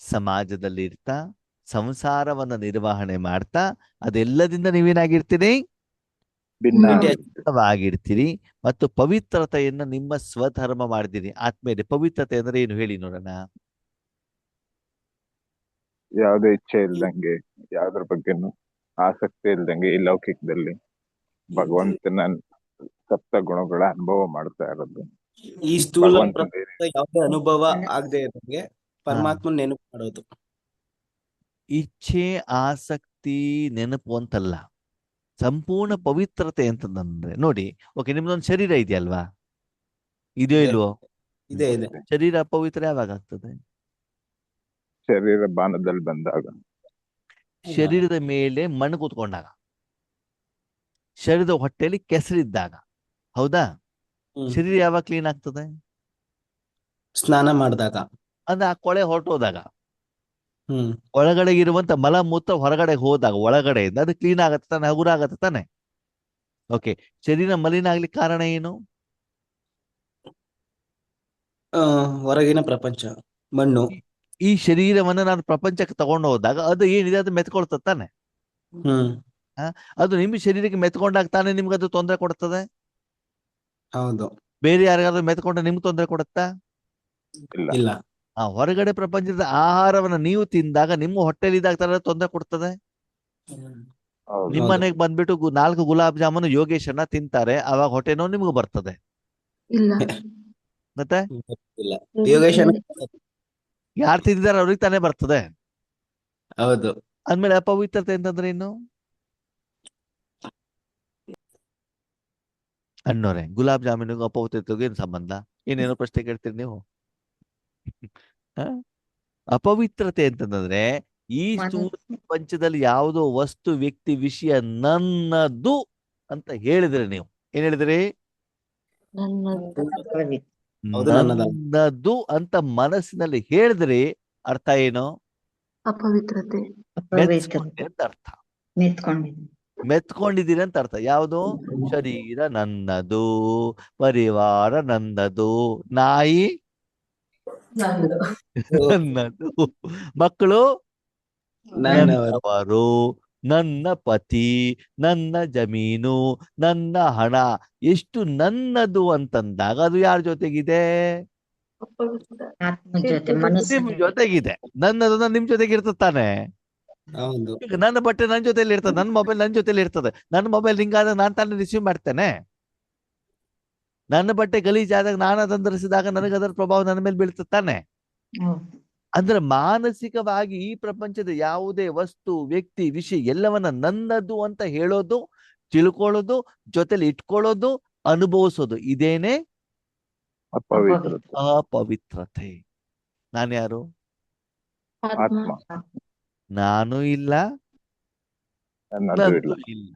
ಸಮಾಜದಲ್ಲಿ ಇರ್ತಾ, ಸಂಸಾರವನ್ನ ನಿರ್ವಹಣೆ ಮಾಡ್ತಾ, ಅದೆಲ್ಲದಿಂದ ನೀವೇನಾಗಿರ್ತೀರಿ? ಭಿನ್ನ ಭಿನ್ನವಾಗಿರ್ತೀರಿ. ಮತ್ತು ಪವಿತ್ರತೆಯನ್ನ ನಿಮ್ಮ ಸ್ವಧರ್ಮ ಮಾಡಿದಿರಿ. ಆತ್ಮೇಲೆ ಪವಿತ್ರತೆ ಅಂದ್ರೆ ಏನು ಹೇಳಿ ನೋಡೋಣ. ಯಾವುದೇ ಇಚ್ಛೆ ಇಲ್ದಂಗೆ, ಯಾವ್ದ್ರ ಬಗ್ಗೆನು ಆಸಕ್ತಿ ಇಲ್ದಂಗೆ ಈ ಲೌಕಿಕದಲ್ಲಿ ಭಗವಂತನ ಸಪ್ತ ಗುಣಗಳ ಅನುಭವ ಮಾಡ್ತಾ ಇರೋದು. ಈ ಸ್ಥೂಲ ಭಗವಂತನ ಪ್ರಪಂಚದ ಯಾವುದೇ ಅನುಭವ ಆಗದೆ ಇರೋಂಗೆ ಪರಮಾತ್ಮನ್ ನೆನಪು ಮಾಡೋದು. ಇಚ್ಛೆ, ಆಸಕ್ತಿ, ನೆನಪು ಅಂತಲ್ಲ, ಸಂಪೂರ್ಣ ಪವಿತ್ರತೆ ಅಂತಂದ್ರೆ ನೋಡಿ. ಓಕೆ, ನಿಮ್ದೊಂದು ಶರೀರ ಇದೆಯಲ್ವಾ? ಇದೆಯೋ ಇದೆ. ಇಲ್ವೋ? ಇದೆ ಇದೆ. ಶರೀರ ಪವಿತ್ರ ಯಾವಾಗ ಆಗ್ತದೆ? ಶರೀರ ಬಾನದಲ್ಲಿ ಬಂದಾಗ, ಶರೀರದ ಮೇಲೆ ಮಣ್ಣು ಕೂತ್ಕೊಂಡಾಗ, ಶರೀರದ ಹೊಟ್ಟೆಯಲ್ಲಿ ಕೆಸರಿದ್ದಾಗ. ಹೌದಾ? ಹ್ಮ್. ಶರೀರ ಯಾವಾಗ ಕ್ಲೀನ್ ಆಗ್ತದೆ? ಸ್ನಾನ ಮಾಡಿದಾಗ. ಅಂದ್ರೆ ಆ ಕೊಳೆ ಹೊರಟೋದಾಗ, ಹ್ಮ್. ಒಳಗಡೆ ಇರುವಂತ ಮಲ ಮೂತ್ರ ಹೊರಗಡೆ ಹೋದಾಗ, ಒಳಗಡೆಯಿಂದ ಅದು ಕ್ಲೀನ್ ಆಗತ್ತೆ ತಾನೆ, ಹಗುರ ಆಗತ್ತೆ ತಾನೆ. ಓಕೆ, ಶರೀರ ಮಲಿನ ಆಗ್ಲಿಕ್ಕೆ ಕಾರಣ ಏನು? ಹೊರಗಿನ ಪ್ರಪಂಚ, ಮಣ್ಣು. ಈ ಶರೀರವನ್ನ ನಾನು ಪ್ರಪಂಚಕ್ಕೆ ತಗೊಂಡು ಹೋದಾಗ ಅದು ಏನಿದೆ ಅದು ಮೆತ್ಕೊಳ್ತದೆ ತಾನೆ. ಹ್ಮ್. ಅದು ನಿಮ್ಮ ಶರೀರಕ್ಕೆ ಮೆತ್ಕೊಂಡಾಗ ತಾನೆ ನಿಮ್ಗೆ ಅದು ತೊಂದರೆ ಕೊಡ್ತದೆ. ಹೌದು. ಬೇರೆ ಯಾರಿಗಾದ್ರೂ ಮೆತ್ಕೊಂಡ್ರೆ ನಿಮ್ಗೆ ತೊಂದರೆ ಕೊಡುತ್ತಾ? ಇಲ್ಲ. ಇಲ್ಲ. ಆ ಹೊರಗಡೆ ಪ್ರಪಂಚದ ಆಹಾರವನ್ನ ನೀವು ತಿಂದಾಗ ನಿಮ್ಮ ಹೊಟ್ಟೆಲಿ ಇದ್ದಾಗ ತಾನೇ ತೊಂದರೆ ಕೊಡ್ತದೆ. ಹೌದು. ನಿಮ್ಮ ಮನೆಗೆ ಬಂದ್ಬಿಟ್ಟು 4 ಗುಲಾಬ್ ಜಾಮೂನು ಯೋಗೇಶನ್ನ ತಿಂತಾರೆ, ಅವಾಗ ಹೊಟ್ಟೆ ನೋವು ನಿಮ್ಗೆ ಬರ್ತದೆ. ಇಲ್ಲ. ಮತ್ತೆ ಇಲ್ಲ. ಯೋಗೇಶ ಯಾರು ತಿಂದಿದ್ದಾರೆ ಅವ್ರಿಗೆ ತಾನೇ ಬರ್ತದೆ. ಹೌದು. ಅಂದ್ಮೇಲೆ ಅಪವಿತ್ರತೆ ಅಂತಂದ್ರೆ ಏನು? ಅಣ್ಣೋರೆ, ಗುಲಾಬ್ ಜಾಮೂನಿಗೂ ಅಪವಿತ್ರತೆಗೂ ಏನು ಸಂಬಂಧ? ಏನೇನೋ ಪ್ರಶ್ನೆ ಕೇಳ್ತೀರಿ ನೀವು. ಅಪವಿತ್ರತೆ ಅಂತಂದ್ರೆ ಈ ಸ್ಥೂಲ ಪ್ರಪಂಚದಲ್ಲಿ ಯಾವುದೋ ವಸ್ತು, ವ್ಯಕ್ತಿ, ವಿಷಯ ನನ್ನದು ಅಂತ ಹೇಳಿದ್ರೆ, ನೀವು ಏನ್ ಹೇಳಿದ್ರಿ? ಹೌದು, ನನ್ನದಲ್ಲ. ನನ್ನದು ಅಂತ ಮನಸ್ಸಿನಲ್ಲಿ ಹೇಳಿದ್ರಿ, ಅರ್ಥ ಏನು? ಅಪವಿತ್ರತೆ. ಮೆಚ್ಕೊಂಡೆ ಅಂತ ಅರ್ಥ. ಮೆತ್ಕೊಂಡಿದ್ದೀರಿ ಅಂತ ಅರ್ಥ. ಯಾವುದು? ಶರೀರ ನನ್ನದು, ಪರಿವಾರ ನನ್ನದು, ನಾಯಿ ನಂದು. ನನ್ನದು, ಮಕ್ಕಳು ನನ್ನವರು, ನನ್ನ ಪತಿ, ನನ್ನ ಜಮೀನು, ನನ್ನ ಹಣ. ಎಷ್ಟು ನನ್ನದು ಅಂತಂದಾಗ ಅದು ಯಾರ ಜೊತೆಗಿದೆ? ನಿಮ್ ಜೊತೆಗಿದೆ. ನನ್ನದು ನಿಮ್ ಜೊತೆಗೆ ಇರ್ತದೆ ತಾನೆ. ಹೌದು. ಈಗ ನನ್ನ ಬಟ್ಟೆ ನನ್ನ ಜೊತೆಲಿ ಇರ್ತದೆ, ನನ್ನ ಮೊಬೈಲ್ ನನ್ನ ಜೊತೆಲಿ ಇರ್ತದೆ. ನನ್ನ ಮೊಬೈಲ್ ರಿಂಗಾದಾಗ ನಾನು ತಾನೇ ರಿಸೀವ್ ಮಾಡ್ತೇನೆ. ನನ್ನ ಬಟ್ಟೆ ಗಲೀಜಾದಾಗ ನಾನು ಅದನ್ನು ಧರಿಸಿದಾಗ ನನಗೆ ಅದರ ಪ್ರಭಾವ ನನ್ನ ಮೇಲೆ ಬೀಳ್ತದೆ ತಾನೆ. ಅಂದ್ರೆ ಮಾನಸಿಕವಾಗಿ ಈ ಪ್ರಪಂಚದ ಯಾವುದೇ ವಸ್ತು, ವ್ಯಕ್ತಿ, ವಿಷಯ ಎಲ್ಲವನ್ನ ನನ್ನದು ಅಂತ ಹೇಳೋದು, ತಿಳ್ಕೊಳ್ಳೋದು, ಜೊತೆಲಿ ಇಟ್ಕೊಳ್ಳೋದು, ಅನುಭವಿಸೋದು, ಇದೇನೆ ಅಪವಿತ್ರತೆ. ಅಪವಿತ್ರತೆ. ನಾನ್ಯಾರು? ಆತ್ಮ. ಆತ್ಮ. ನಾನು ಇಲ್ಲ, ನನ್ನದು ಇಲ್ಲ. ನನ್ನದು ಇಲ್ಲ.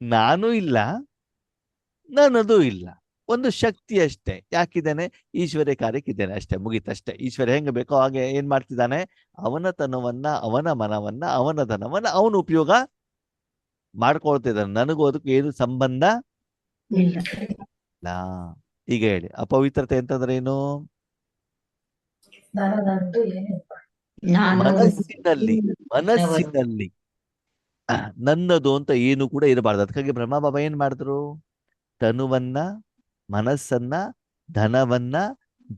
ನಾನು ಇಲ್ಲ, ನನ್ನದು ಇಲ್ಲ. ಒಂದು ಶಕ್ತಿ ಅಷ್ಟೇ. ಯಾಕಿದ್ದಾನೆ? ಈಶ್ವರ್ಯ ಕಾರ್ಯಕ್ಕಿದ್ದಾನೆ ಅಷ್ಟೇ, ಮುಗೀತಷ್ಟೇ. ಈಶ್ವರ್ಯ ಹೆಂಗೆ ಬೇಕೋ ಹಾಗೆ ಏನ್ ಮಾಡ್ತಿದ್ದಾನೆ? ಅವನ ತನವನ್ನ, ಅವನ ಮನವನ್ನ, ಅವನ ಧನವನ್ನ ಅವನು ಉಪಯೋಗ ಮಾಡ್ಕೊಳ್ತಿದ್ದಾನೆ. ನನಗೂ ಅದಕ್ಕೂ ಏನು ಸಂಬಂಧ ಇಲ್ಲ. ಈಗ ಹೇಳಿ, ಅಪವಿತ್ರತೆ ಅಂತಂದ್ರೆ ಏನು? ನನ್ನದಂತೂ ಏನಿಲ್ಲ. ಮನಸ್ಸಿನಲ್ಲಿ ನನ್ನದು ಅಂತ ಏನು ಕೂಡ ಇರಬಾರ್ದು. ಅದಕ್ಕಾಗಿ ಬ್ರಹ್ಮ ಬಾಬಾ ಏನ್ ಮಾಡಿದ್ರು? ತನುವನ್ನ, ಮನಸ್ಸನ್ನ, ಧನವನ್ನ,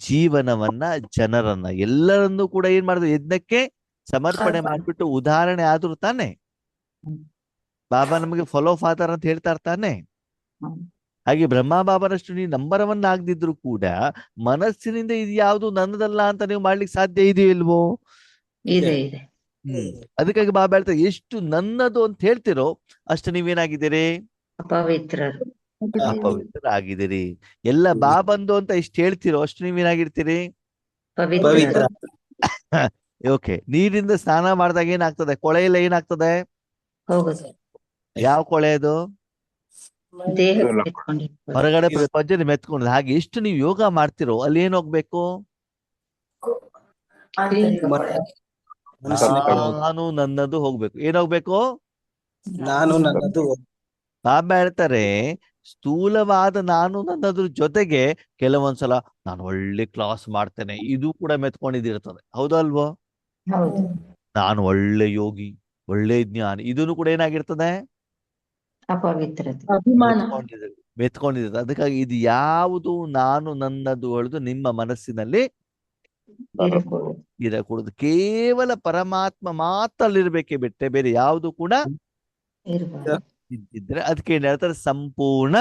ಜೀವನವನ್ನ, ಜನರನ್ನ ಎಲ್ಲರನ್ನೂ ಕೂಡ ಏನ್ ಮಾಡಿದ್ರು? ಯಜ್ಞಕ್ಕೆ ಸಮರ್ಪಣೆ ಮಾಡ್ಬಿಟ್ಟು ಉದಾಹರಣೆ ಆದ್ರು ತಾನೆ. ಬಾಬಾ ನಮಗೆ ಫಾಲೋ ಫಾದರ್ ಅಂತ ಹೇಳ್ತಾ ಇರ್ತಾನೆ. ಹಾಗೆ ಬ್ರಹ್ಮ ಬಾಬಾರಷ್ಟು ನೀವು ನಂಬರ್ 1 ಆಗದಿದ್ರು ಕೂಡ ಮನಸ್ಸಿನಿಂದ ಇದು ಯಾವುದು ನನ್ನದಲ್ಲ ಅಂತ ನೀವು ಮಾಡ್ಲಿಕ್ಕೆ ಸಾಧ್ಯ ಇದೆಯೋ ಇಲ್ವೋ? ಇದೆ. ಅದಕ್ಕಾಗಿ ಬಾಬಾ ಹೇಳ್ತಾರೆ, ಎಷ್ಟು ನನ್ನದು ಅಂತ ಹೇಳ್ತಿರೋ ಅಷ್ಟು ನೀವೇನಾಗಿದ್ದೀರಿ? ಅಪವಿತ್ರರು. ಅಪವಿತ್ರರಾಗಿದ್ದೀರಿ. ಎಲ್ಲ ಬಾ ಬಂದು ಅಂತ ಇಷ್ಟು ಹೇಳ್ತಿರೋ ಅಷ್ಟು ನೀವೇನಾಗಿರ್ತೀರಿ? ಪವಿತ್ರರು. ಓಕೆ. ನೀರಿಂದ ಸ್ನಾನ ಮಾಡಿದಾಗ ಏನಾಗ್ತದೆ? ಕೊಳೆಯೆಲ್ಲ ಏನಾಗ್ತದೆ? ಹೋಗುದು. ಯಾವ ಕೊಳೆ ಅದು? ದೇಹ ಸ್ಥೂಲ. ಎತ್ಕೊಂಡಿರ್ಬೋದು. ಹೊರಗಡೆ ಪ್ರಪಂಚ ಮೆತ್ಕೊಂಡ್. ಹಾಗೆ ಎಷ್ಟು ನೀವು ಯೋಗ ಮಾಡ್ತಿರೋ ಅಲ್ಲಿ ಏನ್ ಹೋಗ್ಬೇಕು? ಆಂತರಿಕ ಕೊಳೆ. ಮನಸ್ಸಿನ ಕಡೆ ನಾನು ನನ್ನದು ಹೋಗ್ಬೇಕು. ಏನಾಗ್ಬೇಕು? ನಾನು ನನ್ನದು ಬಾಬಾ ಹೇಳ್ತಾರೆ ಸ್ಥೂಲವಾದ ನಾನು ನನ್ನದ್ರ ಜೊತೆಗೆ ಕೆಲವೊಂದ್ಸಲ ನಾನು ಒಳ್ಳೆ ಕ್ಲಾಸ್ ಮಾಡ್ತೇನೆ, ಇದು ಕೂಡ ಮೆತ್ಕೊಂಡಿದ್ದಿರ್ತದೆ. ಹೌದಲ್ವೋ? ಹೌದು. ನಾನು ಒಳ್ಳೆ ಯೋಗಿ, ಒಳ್ಳೆ ಜ್ಞಾನಿ, ಇದನ್ನು ಕೂಡ ಏನಾಗಿರ್ತದೆ? ಅಪವಿತ್ರತೆ. ಅಭಿಮಾನ. ಮೆತ್ಕೊಂಡಿರ್ತದೆ. ಅದಕ್ಕಾಗಿ ಇದು ಯಾವುದು ನಾನು ನನ್ನದು ಹೇಳುದು ನಿಮ್ಮ ಮನಸ್ಸಿನಲ್ಲಿ ಇರಕೂಡದು. ಇರಕೂಡದು. ಕೇವಲ ಪರಮಾತ್ಮ ಮಾತ್ರ ಅಲ್ಲಿರ್ಬೇಕೇ ಬಿಟ್ಟೆ ಬೇರೆ ಯಾವುದು ಕೂಡ ಇರಬಾರ್ದು. ಇದ್ದಿದ್ರೆ ಅದಕ್ಕೆ ಏನ್ ಹೇಳ್ತಾರೆ? ಸಂಪೂರ್ಣ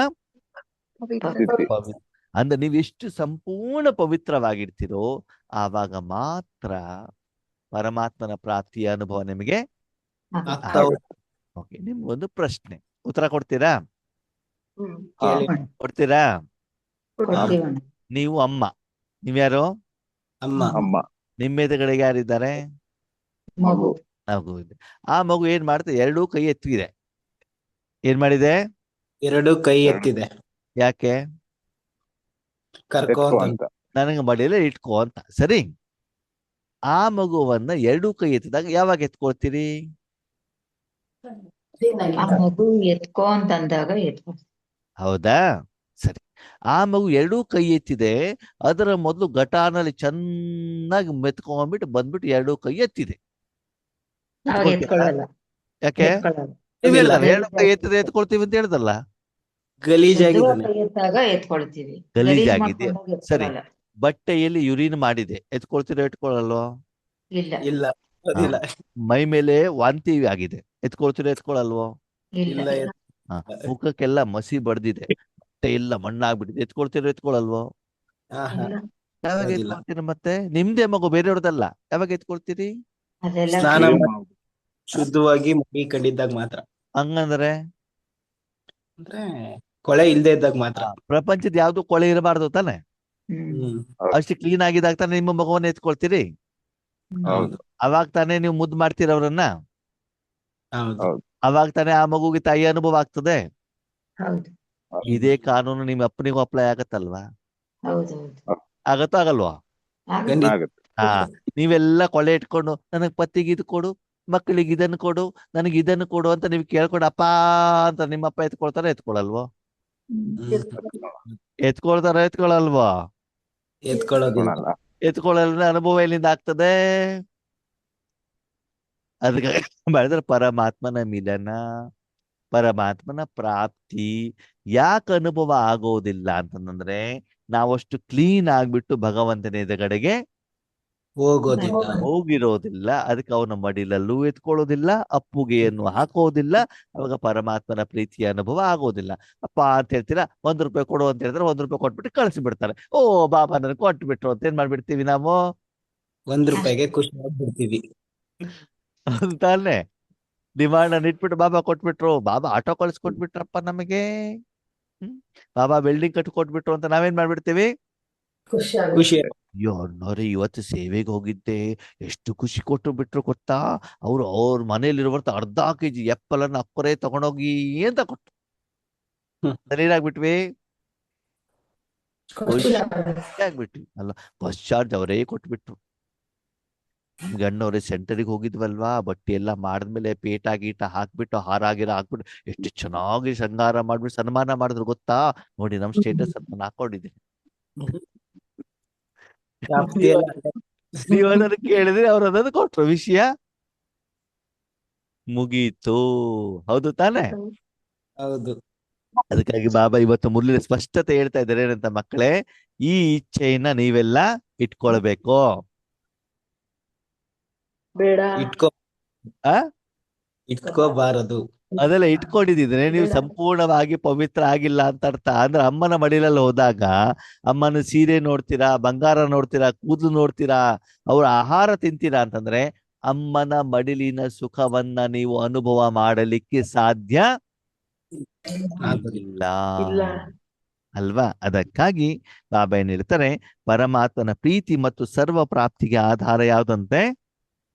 ಸ್ಥಿತಿ. ಪವಿತ್ರ. ಅಂದ್ರೆ ನೀವು ಎಷ್ಟು ಸಂಪೂರ್ಣ ಪವಿತ್ರವಾಗಿರ್ತೀರೋ ಆವಾಗ ಮಾತ್ರ ಪರಮಾತ್ಮನ ಪ್ರಾಪ್ತಿಯ ಅನುಭವ ನಿಮಗೆ ಆಗ್ತಾ ಆಗುತ್ತೆ. ಓಕೆ, ನಿಮ್ಗೊಂದು ಪ್ರಶ್ನೆ, ಉತ್ತರ ಕೊಡ್ತೀರಾ? ಕೇಳಿ. ಕೊಡ್ತೀರಾ? ಕೊಡ್ತೀವಣ್ಣ. ನೀವು ಅಮ್ಮ, ನೀವ್ಯಾರು? ಅಮ್ಮ. ಅಮ್ಮ. ನಿಮ್ಮ ಎದುರುಗಡೆಗೆ ಯಾರಿದ್ದಾರೆ? ಮಗು. ಮಗು ಇದೆ. ಆ ಮಗು ಏನ್ ಮಾಡುತ್ತೆ? ಎರಡೂ ಕೈ ಎತ್ತಿದೆ. ಏನ್ ಮಾಡಿದೆ? ಎರಡು ಕೈ ಎತ್ತಿದೆ. ಯಾಕೆ? ಕರ್ಕೋ ಎತ್ಕೊ ಅಂತ. ಅಂತ. ನನಗೆ ಮಡಿಯಲ್ಲೇ ಇಟ್ಕೋ ಅಂತ. ಸರಿ, ಆ ಮಗುವನ್ನ ಎರಡೂ ಕೈ ಎತ್ತಿದಾಗ ಯಾವಾಗ ಎತ್ಕೊಳ್ತೀರಿ? ಆ ಮಗು ಎತ್ಕೋ ಅಂತಂದಾಗ ಎತ್ಕೊ. ಹೌದಾ? ಸರಿ. ಆ ಮಗು ಎರಡೂ ಕೈ ಎತ್ತಿದೆ, ಅದರ ಮೊದಲು ಘಟಾನಲ್ಲಿ ಚೆನ್ನಾಗಿ ಮೆತ್ಕೊಂಡ್ಬಿಟ್ಟು ಬಂದ್ಬಿಟ್ಟು ಎರಡೂ ಕೈ ಎತ್ತಿದೆ. ಅವಾಗ ಎತ್ಕೊಳ್ಳಲ್ಲ. ಯಾಕೆ? ಎತ್ಕೊಳ್ಳಲ್ಲ. ನೀವ್ ಇಲ್ಲ. ಹೇಳ್ದಲ್ಲ ಎರಡು ಕೈ ಎತ್ತಿದ್ರೆ ಎತ್ಕೊಳ್ತೀವಿ ಅಂತ ಹೇಳ್ದಲ್ಲ. ಗಲೀಜಾಗಿದ್ದಾನೆ. ಕೈ ಎತ್ತಾಗ ಎತ್ಕೊಳ್ತೀವಿ. ಗಲೀಜಾಗಿದೆ. ಮಾಡ್ಕೊಂಡಾಗ ಸರಿ, ಎತ್ಕೊಳ್ಳಲ್ಲ. ಬಟ್ಟೆಯಲ್ಲಿ ಯುರಿನ್ ಮಾಡಿದೆ, ಎತ್ಕೊಳ್ತೀರೋ ಎತ್ಕೊಳ್ಳಲ್ವೋ? ಇಲ್ಲ. ಇಲ್ಲ ಅದಿಲ್ಲ. ಮೈ ಮೇಲೆ ವಾಂತಿ ಆಗಿದೆ, ಎತ್ಕೊಳ್ತೀರೋ ಎತ್ಕೊಳ್ಳಲ್ವೋ? ಇಲ್ಲ. ಇಲ್ಲ. ಮುಖಕ್ಕೆಲ್ಲ ಮಸಿ ಬಡ್ದಿದೆ, ಬಟ್ಟೆ ಎಲ್ಲ ಮಣ್ಣಾಗ್ಬಿಟ್ಟಿದೆ, ಎತ್ಕೊಳ್ತೀರೋ ಎತ್ಕೊಳ್ಳಲ್ವೋ? ಆಹಾ. ಯಾವಾಗ ಅದಿಲ್ಲ. ಎತ್ಕೊಳ್ತೀರಿ? ಮತ್ತೆ ನಿಮ್ದೇ ಮಗು, ಬೇರೆಯವ್ರದಲ್ಲ, ಯಾವಾಗ ಎತ್ಕೊಳ್ತೀರಿ? ಅದೆಲ್ಲ ಸ್ನಾನ ಕ್ಲೀನ್ ಮಾಡಿ ಶುದ್ಧವಾಗಿ ಮೈ ಕಂಡಿದ್ದಾಗ ಮಾತ್ರ. ಹಂಗಂದ್ರೆ ಅಂದ್ರೆ ಕೊಳೆ ಇಲ್ದೇ ಇದ್ದಾಗ ಮಾತ್ರ. ಪ್ರಪಂಚದ ಯಾವ್ದು ಕೊಳೆ ಇರಬಾರ್ದು ತಾನೆ? ಹ್ಮ್. ಅಷ್ಟು ಕ್ಲೀನ್ ಆಗಿದಾಗ ತಾನೆ ನಿಮ್ಮ ಮಗುವನ್ನ ಎತ್ಕೊಳ್ತೀರಿ. ಹೌದು. ಅವಾಗ ತಾನೇ ನೀವು ಮುದ್ದು ಮಾಡ್ತೀರ ಅವ್ರನ್ನ. ಹೌದು. ಅವಾಗ ತಾನೇ ಆ ಮಗುಗೆ ತಾಯಿ ಅನುಭವ ಆಗ್ತದೆ. ಹೌದು. ಇದೇ ಕಾನೂನು ನಿಮ್ಮ ಅಪ್ಪನಿಗೂ ಅಪ್ಲೈ ಆಗತ್ತಲ್ವಾ? ಹೌದು. ಆಗತ್ತೋ ಆಗಲ್ವಾ? ಖಂಡಿತ. ಆಗುತ್ತೆ. ನೀವೆಲ್ಲ ಕೊಳೆ ಇಟ್ಕೊಂಡು ನನಗ್ ಪತಿಗೆ ಇದು ಕೊಡು, ಮಕ್ಕಳಿಗೆ ಇದನ್ನು ಕೊಡು, ನನಗೆ ಇದನ್ನು ಕೊಡು ಅಂತ ನೀವು ಕೇಳ್ಕೊಂಡು ಅಪ್ಪ ಅಂತ ನಿಮ್ಮಪ್ಪ ಎತ್ಕೊಳ್ತಾರ ಎತ್ಕೊಳಲ್ವೋ? ಎತ್ಕೊಳ್ತಾರ ಎತ್ಕೊಳಲ್ವೋ? ಎತ್ಕೊಳ್ಳೋದಿಲ್ಲ. ಕೊಡಲ್ಲ. ಎತ್ಕೊಳ್ಳಲ್ಲ. ಅನುಭವ ಎಲ್ಲಿಂದ ಆಗ್ತದೆ? ಅದಕ್ಕೆ ಮಾಡಿದ್ರೆ ಪರಮಾತ್ಮನ ಮಿಲನ, ಪರಮಾತ್ಮನ ಪ್ರಾಪ್ತಿ ಯಾಕೆ ಅನುಭವ ಆಗೋದಿಲ್ಲ ಅಂತಂದ್ರೆ ನಾವಷ್ಟು ಕ್ಲೀನ್ ಆಗ್ಬಿಟ್ಟು ಭಗವಂತನ ಎದುರುಗಡೆಗೆ ಹೋಗೋದಿಲ್ಲ. ಹೋಗಿರೋದಿಲ್ಲ. ಅದಕ್ಕೆ ಅವನ ಮಡಿಲಲ್ಲೂ ಎತ್ಕೊಳ್ಳೋದಿಲ್ಲ, ಅಪ್ಪುಗೆಯನ್ನು ಹಾಕೋದಿಲ್ಲ. ಅವಾಗ ಪರಮಾತ್ಮನ ಪ್ರೀತಿಯ ಅನುಭವ ಆಗೋದಿಲ್ಲ. ಅಪ್ಪ ಅಂತ ಹೇಳ್ತೀರಾ, ₹1 ಕೊಡು ಅಂತ ಹೇಳಿದ್ರೆ ₹1 ಕೊಟ್ಬಿಟ್ಟು ಕಳಿಸಿ ಬಿಡ್ತಾರೆ. ಓ ಬಾಬಾ ನನಗೆ ಕೊಟ್ಟು ಬಿಟ್ರು ಅಂತ ಏನ್ ಮಾಡ್ಬಿಡ್ತೀವಿ ನಾವು? ₹1 ಖುಷಿ ಆಗ್ಬಿಡ್ತೀವಿ. ಅಂತಾನೆ ಡಿಮಾಂಡ್ ಅನ್ನು ಇಟ್ಬಿಟ್ಟು ಬಾಬಾ ಕೊಟ್ಬಿಟ್ರು, ಬಾಬಾ ಆಟೋ ಕಳಿಸ್ಕೊಟ್ಬಿಟ್ರಪ್ಪ ನಮಗೆ, ಬಾಬಾ ಬಿಲ್ಡಿಂಗ್ ಕಟ್ಟಿ ಕೊಟ್ಬಿಟ್ರು ಅಂತ ನಾವೇನ್ ಮಾಡ್ಬಿಡ್ತೀವಿ? ಖುಷಿ. ಅಯ್ಯೋ ನೋಡಿ ಇವತ್ತು ಸೇವೆಗೆ ಹೋಗಿದ್ದೆ, ಎಷ್ಟು ಖುಷಿ ಕೊಟ್ಟು ಬಿಟ್ರು ಗೊತ್ತಾ, ಅವ್ರ ಮನೇಲಿರುವಂತ ಅರ್ಧ kg ಎಪ್ಪಲನ್ನ ಅಪ್ಪರೇ ತಗೊಂಡೋಗಿ ಅಂತ ಕೊಟ್ಟು ಏನಾಗ್ಬಿಟ್ವಿ? ಆಗ್ಬಿಟ್ವಿ ಅಲ್ಲ. ಬಸ್ ಚಾರ್ಜ್ ಅವರೇ ಕೊಟ್ಬಿಟ್ರು. ಗಣ್ಣವ್ರೆ ಸೆಂಟರಿಗೆ ಹೋಗಿದ್ವಲ್ವಾ, ಬಟ್ಟೆ ಎಲ್ಲ ಮಾಡಿದ್ಮೇಲೆ ಪೇಟ ಗೀಟ ಹಾಕ್ಬಿಟ್ಟು ಹಾರ ಗಿರ ಹಾಕ್ಬಿಟ್ಟು ಎಷ್ಟು ಚೆನ್ನಾಗಿ ಶೃಂಗಾರ ಮಾಡ್ಬಿಟ್ಟು ಸನ್ಮಾನ ಮಾಡಿದ್ರು ಗೊತ್ತಾ? ನೋಡಿ ನಮ್ ಸ್ಟೇಟಸ್ ಅಂತ ನಾನು ಹಾಕೊಂಡಿದ್ದೀನಿ. ನೀವು ಅದನ್ನು ಕೇಳಿದ್ರೆ ಅವ್ರು ಅದನ್ನು ಕೊಟ್ರು, ವಿಷಯ ಮುಗೀತು. ಹೌದು ತಾನೆ? ಹೌದು. ಅದಕ್ಕಾಗಿ ಬಾಬಾ ಇವತ್ತು ಮುರಳಿ ಸ್ಪಷ್ಟತೆ ಹೇಳ್ತಾ ಇದ್ದಾರೆ ಏನಂತ, ಮಕ್ಕಳೇ ಈ ಇಚ್ಛೆಯನ್ನ ನೀವೆಲ್ಲ ಇಟ್ಕೊಳ್ಬೇಕು. ಬೇಡ. ಇಟ್ಕೋಬಾರದು. ಅದೆಲ್ಲ ಇಟ್ಕೊಂಡಿದ್ರೆ ನೀವು ಸಂಪೂರ್ಣವಾಗಿ ಪವಿತ್ರ ಆಗಿಲ್ಲ ಅಂತ ಅರ್ಥ. ಅಂದ್ರೆ ಅಮ್ಮನ ಮಡಿಲಲ್ಲಿ ಹೋದಾಗ ಅಮ್ಮನ ಸೀರೆ ನೋಡ್ತೀರಾ, ಬಂಗಾರ ನೋಡ್ತೀರಾ, ಕೂದಲು ನೋಡ್ತೀರಾ, ಅವ್ರ ಆಹಾರ ತಿಂತೀರಾ ಅಂತಂದ್ರೆ ಅಮ್ಮನ ಮಡಿಲಿನ ಸುಖವನ್ನ ನೀವು ಅನುಭವ ಮಾಡಲಿಕ್ಕೆ ಸಾಧ್ಯ ಆಗೋದಿಲ್ಲ. ಇಲ್ಲ ಇಲ್ಲ. ಅಲ್ವಾ? ಅದಕ್ಕಾಗಿ ಬಾಬಾ ಏನ್ ಹೇಳ್ತಾರೆ, ಪರಮಾತ್ಮನ ಪ್ರೀತಿ ಮತ್ತು ಸರ್ವ ಪ್ರಾಪ್ತಿಗೆ ಆಧಾರ ಯಾವ್ದಂತೆ?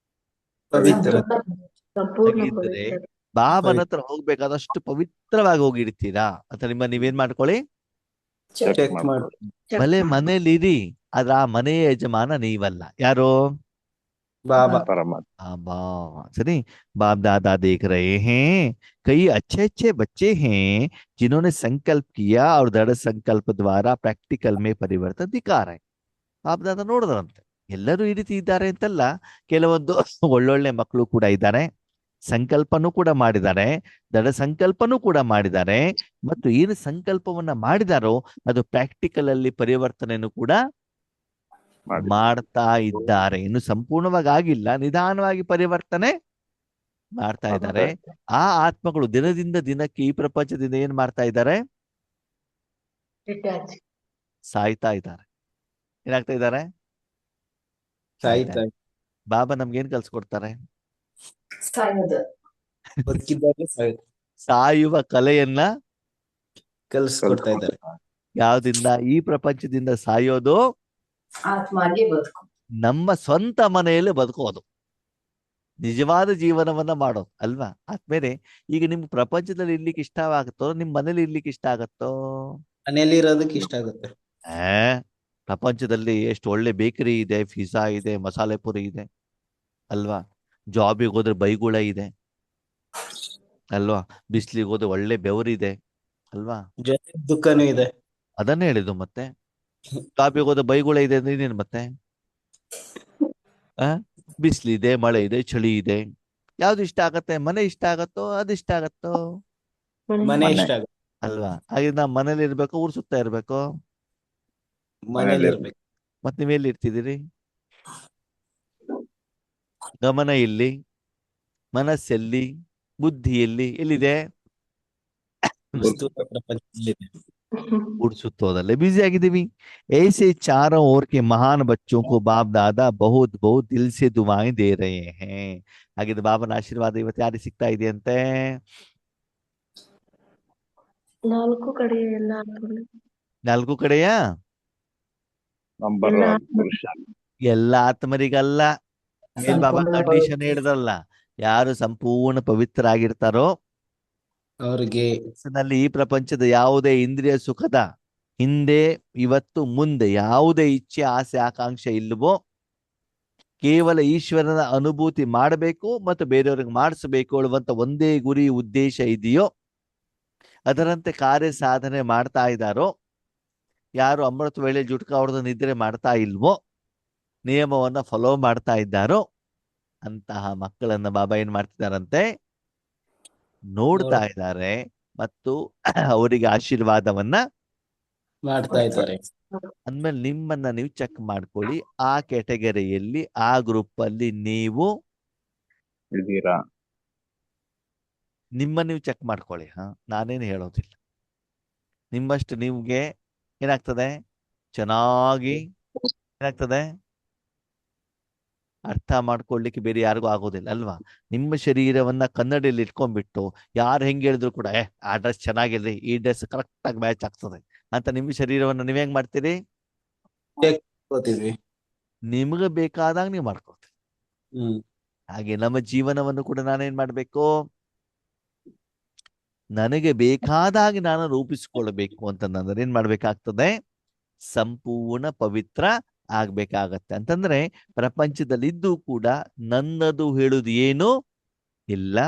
ಪವಿತ್ರ ಸಂಪೂರ್ಣ ಹಾಗಿದ್ರೆ ಪವಿತ್ರ. ಬಾಬನ ಹತ್ರ ಹೋಗ್ಬೇಕಾದಷ್ಟು ಪವಿತ್ರವಾಗಿ ಹೋಗಿರ್ತೀರಾ ಅಂತ ನೀವೇನ್ ಮಾಡ್ಕೊಳ್ಳಿ, ಚೆಕ್ ಮಾಡಿ. ಭಲೆ ಮನೇಲಿರಿ, ಆದ್ರೆ ಆ ಮನೆಯ ಯಜಮಾನ ನೀವಲ್ಲ. ಯಾರು? ಬಾಬಾ ಪರಮಾತ್ಮ. बाबा। सही। बाप दादा देख रहे हैं, कई अच्छे अच्छे बच्चे हैं जिन्होंने संकल्प किया और दृढ़ संकल्प द्वारा प्रैक्टिकल में परिवर्तन दिखा रहे हैं। ಬಾಪ್ ದಾದ ನೋಡಿದ್ರಂತೆ, ಎಲ್ಲರೂ ಈ ರೀತಿ ಇದ್ದಾರೆ ಅಂತಲ್ಲ, ಕೆಲವೊಂದು ಒಳ್ಳೊಳ್ಳೆ ಮಕ್ಕಳು ಕೂಡ ಇದ್ದಾರೆ, ಸಂಕಲ್ಪನೂ ಕೂಡ ಮಾಡಿದ್ದಾರೆ, ದೃಢ ಸಂಕಲ್ಪನೂ ಕೂಡ ಮಾಡಿದ್ದಾರೆ, ಮತ್ತು ಏನು ಸಂಕಲ್ಪವನ್ನ ಮಾಡಿದಾರೋ ಅದು ಪ್ರಾಕ್ಟಿಕಲ್ ಅಲ್ಲಿ ಪರಿವರ್ತನೆಯನ್ನು ಕೂಡ ಮಾಡಿ. ಮಾಡ್ತಾ ಇದ್ದಾರೆ. ಇನ್ನು ಸಂಪೂರ್ಣವಾಗಿ ಆಗಿಲ್ಲ, ನಿಧಾನವಾಗಿ ಪರಿವರ್ತನೆ ಮಾಡ್ತಾ ಇದ್ದಾರೆ. ಆ ಆತ್ಮಗಳು ದಿನದಿಂದ ದಿನಕ್ಕೆ ಈ ಪ್ರಪಂಚದಿಂದ ಏನ್ ಮಾಡ್ತಾ ಇದ್ದಾರೆ? ಡಿಟ್ಯಾಚ್. ಸಾಯ್ತಾ ಇದ್ದಾರೆ. ಏನಾಗ್ತಾ ಇದ್ದಾರೆ? ಸಾಯ್ತಾ ಬಾಬಾ ನಮ್ಗೆ ಏನ್ ಕಲ್ಸ್ಕೊಡ್ತಾರೆ? ಸಾಯೋದು. ಬದುಕಿದ್ದಾರೆ ಸಾಯುವ ಕಲೆಯನ್ನ ಕಲಿಸ್ಕೊಡ್ತಾ ಇದ್ದಾರೆ. ಯಾವ್ದಿಂದ? ಈ ಪ್ರಪಂಚದಿಂದ ಸಾಯೋದು, ಆತ್ಮಾಗೆ ಬದುಕು. ನಮ್ಮ ಸ್ವಂತ ಮನೆಯಲ್ಲಿ ಬದುಕೋದು, ನಿಜವಾದ ಜೀವನವನ್ನ ಮಾಡೋದು ಅಲ್ವಾ? ಆದ್ಮೇಲೆ ಈಗ ನಿಮ್ಗೆ ಪ್ರಪಂಚದಲ್ಲಿ ಇರ್ಲಿಕ್ಕೆ ಇಷ್ಟವಾಗುತ್ತೋ, ನಿಮ್ ಮನೇಲಿ ಇರ್ಲಿಕ್ಕೆ ಇಷ್ಟ ಆಗತ್ತೋ? ಮನೆಯಲ್ಲಿ ಇರೋದಕ್ಕೆ ಇಷ್ಟ ಆಗುತ್ತೆ. ಪ್ರಪಂಚದಲ್ಲಿ ಎಷ್ಟು ಒಳ್ಳೆ ಬೇಕರಿ ಇದೆ, ಪಿಜ್ಜಾ ಇದೆ, ಮಸಾಲೆ ಪುರಿ ಇದೆ ಅಲ್ವಾ? ಜಾಬಿಗೆ ಹೋದ್ರೆ ಬೈಗುಳ ಇದೆ ಅಲ್ವಾ? ಬಿಸ್ಲಿಗೆ ಹೋದ್ರೆ ಒಳ್ಳೆ ಬೆವರಿದೆ ಅಲ್ವಾ? ಜೊತೆ ದುಃಖನೂ ಇದೆ. ಅದನ್ನೇ ಹೇಳಿದ್ದು. ಮತ್ತೆ ಜಾಬಿಗೆ ಹೋದ್ರೆ ಬೈಗುಳ ಇದೆ ಅಂದ್ರೆ ಇನ್ನೇನು ಮತ್ತೆ? ಬಿಸ್ಲಿದೆ, ಮಳೆ ಇದೆ, ಚಳಿ ಇದೆ, ಯಾವ್ದು ಇಷ್ಟ ಆಗತ್ತೆ? ಮನೆ ಇಷ್ಟ ಆಗತ್ತೋ, ಅದು ಇಷ್ಟ ಆಗತ್ತೋ? ಮನೆ ಇಷ್ಟ ಆಗುತ್ತೆ. ಅಲ್ವಾ? ಹಾಗೆ ನಾವು ಮನೇಲಿ ಇರ್ಬೇಕು, ಊರ್ ಸುತ್ತ ಇರ್ಬೇಕು? ಮನೇಲಿ ಇರ್ಬೇಕು. ಮತ್ ನೀವೆಲ್ಲಿ ಇರ್ತಿದ್ದೀರಿ? ಗಮನ ಎಲ್ಲಿ, ಮನಸ್ಸೆಲ್ಲಿ, ಬುದ್ಧಿಯಲ್ಲಿ ಎಲ್ಲಿದೆ? ವಸ್ತು ಪ್ರಪಂಚದಲ್ಲಿದೆ. ಊರ್ ಸುತ್ತೋದಲ್ಲೇ बिजी ಆಗಿದ್ದೀವಿ. ऐसे चारों ओर के महान बच्चों को बाप दादा बहुत बहुत दिल से दुआएं दे रहे हैं. ಹಾಗಿದ್ರೆ ಬಾಬನ ಆಶೀರ್ವಾದ ಇವತ್ತು ಯಾರಿಗೆ ಸಿಗ್ತಾ ಇದೆಯಂತೆ? ನಾಲ್ಕು ಕಡೆ ಎಲ್ಲ ಆತ್ಮಗಳು. ನಾಲ್ಕು ಕಡೆಯಾ? ನಂಬರ್ ಎಲ್ಲ ಪುರುಷ. ಎಲ್ಲ ಆತ್ಮರಿಗಲ್ಲ. ಮೇಲ್ ಬಾಬಾ ಕಂಡೀಷನ್ ಹೇಳಿದ್ರಲ್ಲ, ಯಾರು ಸಂಪೂರ್ಣ ಪವಿತ್ರ ಆಗಿರ್ತಾರೋ ಅವ್ರಿಗೆ ಮನಸ್ಸಿನಲ್ಲಿ ಈ ಪ್ರಪಂಚದ ಯಾವುದೇ ಇಂದ್ರಿಯ ಸುಖದ ಹಿಂದೆ, ಇವತ್ತು, ಮುಂದೆ ಯಾವುದೇ ಇಚ್ಛೆ, ಆಸೆ, ಆಕಾಂಕ್ಷೆ ಇಲ್ಲವೋ, ಕೇವಲ ಈಶ್ವರನ ಅನುಭೂತಿ ಮಾಡಬೇಕು ಮತ್ತು ಬೇರೆಯವ್ರಿಗೆ ಮಾಡಿಸಬೇಕು ಹೇಳುವಂತ ಒಂದೇ ಗುರಿ ಉದ್ದೇಶ ಇದೆಯೋ, ಅದರಂತೆ ಕಾರ್ಯ ಸಾಧನೆ ಮಾಡ್ತಾ ಇದ್ದಾರೋ, ಯಾರು ಅಮೃತ ವೇಳೆ ಜುಟ್ಕ ಹೊಡೆದು ನಿದ್ರೆ ಮಾಡ್ತಾ ಇಲ್ವೋ, ನಿಯಮವನ್ನ ಫಾಲೋ ಮಾಡ್ತಾ ಇದ್ದಾರೋ ಅಂತಹ ಮಕ್ಕಳನ್ನ ಬಾಬಾ ಏನ್ ಮಾಡ್ತಿದಾರಂತೆ? ನೋಡ್ತಾ ಇದ್ದಾರೆ ಮತ್ತು ಅವರಿಗೆ ಆಶೀರ್ವಾದವನ್ನ ಮಾಡ್ತಾ ಇದ್ದಾರೆ. ಅಂದ್ಮೇಲೆ ನಿಮ್ಮನ್ನ ನೀವು ಚೆಕ್ ಮಾಡ್ಕೊಳ್ಳಿ, ಆ ಕ್ಯಾಟಗರಿಯಲ್ಲಿ, ಆ ಗ್ರೂಪ್ ಅಲ್ಲಿ ನೀವು ಇದ್ದೀರಾ? ನಿಮ್ಮ ನೀವು ಚೆಕ್ ಮಾಡ್ಕೊಳ್ಳಿ. ನಾನೇನು ಹೇಳೋದಿಲ್ಲ. ನಿಮ್ಮಷ್ಟು ನಿಮ್ಗೆ ಏನಾಗ್ತದೆ? ಚೆನ್ನಾಗಿ ಏನಾಗ್ತದೆ? ಅರ್ಥ ಮಾಡ್ಕೊಳ್ಳಿಕ್ಕೆ ಬೇರೆ ಯಾರಿಗೂ ಆಗೋದಿಲ್ಲ ಅಲ್ವಾ? ನಿಮ್ಮ ಶರೀರವನ್ನ ಕನ್ನಡಿಯಲ್ಲಿ ಇಟ್ಕೊಂಡ್ಬಿಟ್ಟು ಯಾರು ಹೆಂಗ್ ಹೇಳಿದ್ರು ಕೂಡ ಆ ಡ್ರೆಸ್ ಚೆನ್ನಾಗಿರ್ಲಿ, ಈ ಡ್ರೆಸ್ ಕರೆಕ್ಟ್ ಆಗಿ ಮ್ಯಾಚ್ ಆಗ್ತದೆ ಅಂತ ನಿಮ್ಮ ಶರೀರವನ್ನ ನೀವ್ ಹೆಂಗ್ ಮಾಡ್ತೀರಿ? ಗೊತ್ತಿದ್ವಿ. ನಿಮ್ಗೆ ಬೇಕಾದಾಗ ನೀವು ಮಾಡ್ಕೊಳ್ತೀರಿ. ಹಾಗೆ ನಮ್ಮ ಜೀವನವನ್ನು ಕೂಡ ನಾನೇನ್ ಮಾಡ್ಬೇಕು? ನನಗೆ ಬೇಕಾದಾಗಿ ನಾನು ರೂಪಿಸಿಕೊಳ್ಳಬೇಕು ಅಂತಂದ್ರೆ ಏನ್ ಮಾಡ್ಬೇಕಾಗ್ತದೆ? ಸಂಪೂರ್ಣ ಪವಿತ್ರ ಆಗ್ಬೇಕಾಗತ್ತೆ. ಅಂತಂದ್ರೆ ಪ್ರಪಂಚದಲ್ಲಿದ್ದು ಕೂಡ ನನ್ನದು ಹೇಳುದು ಏನು ಇಲ್ಲ.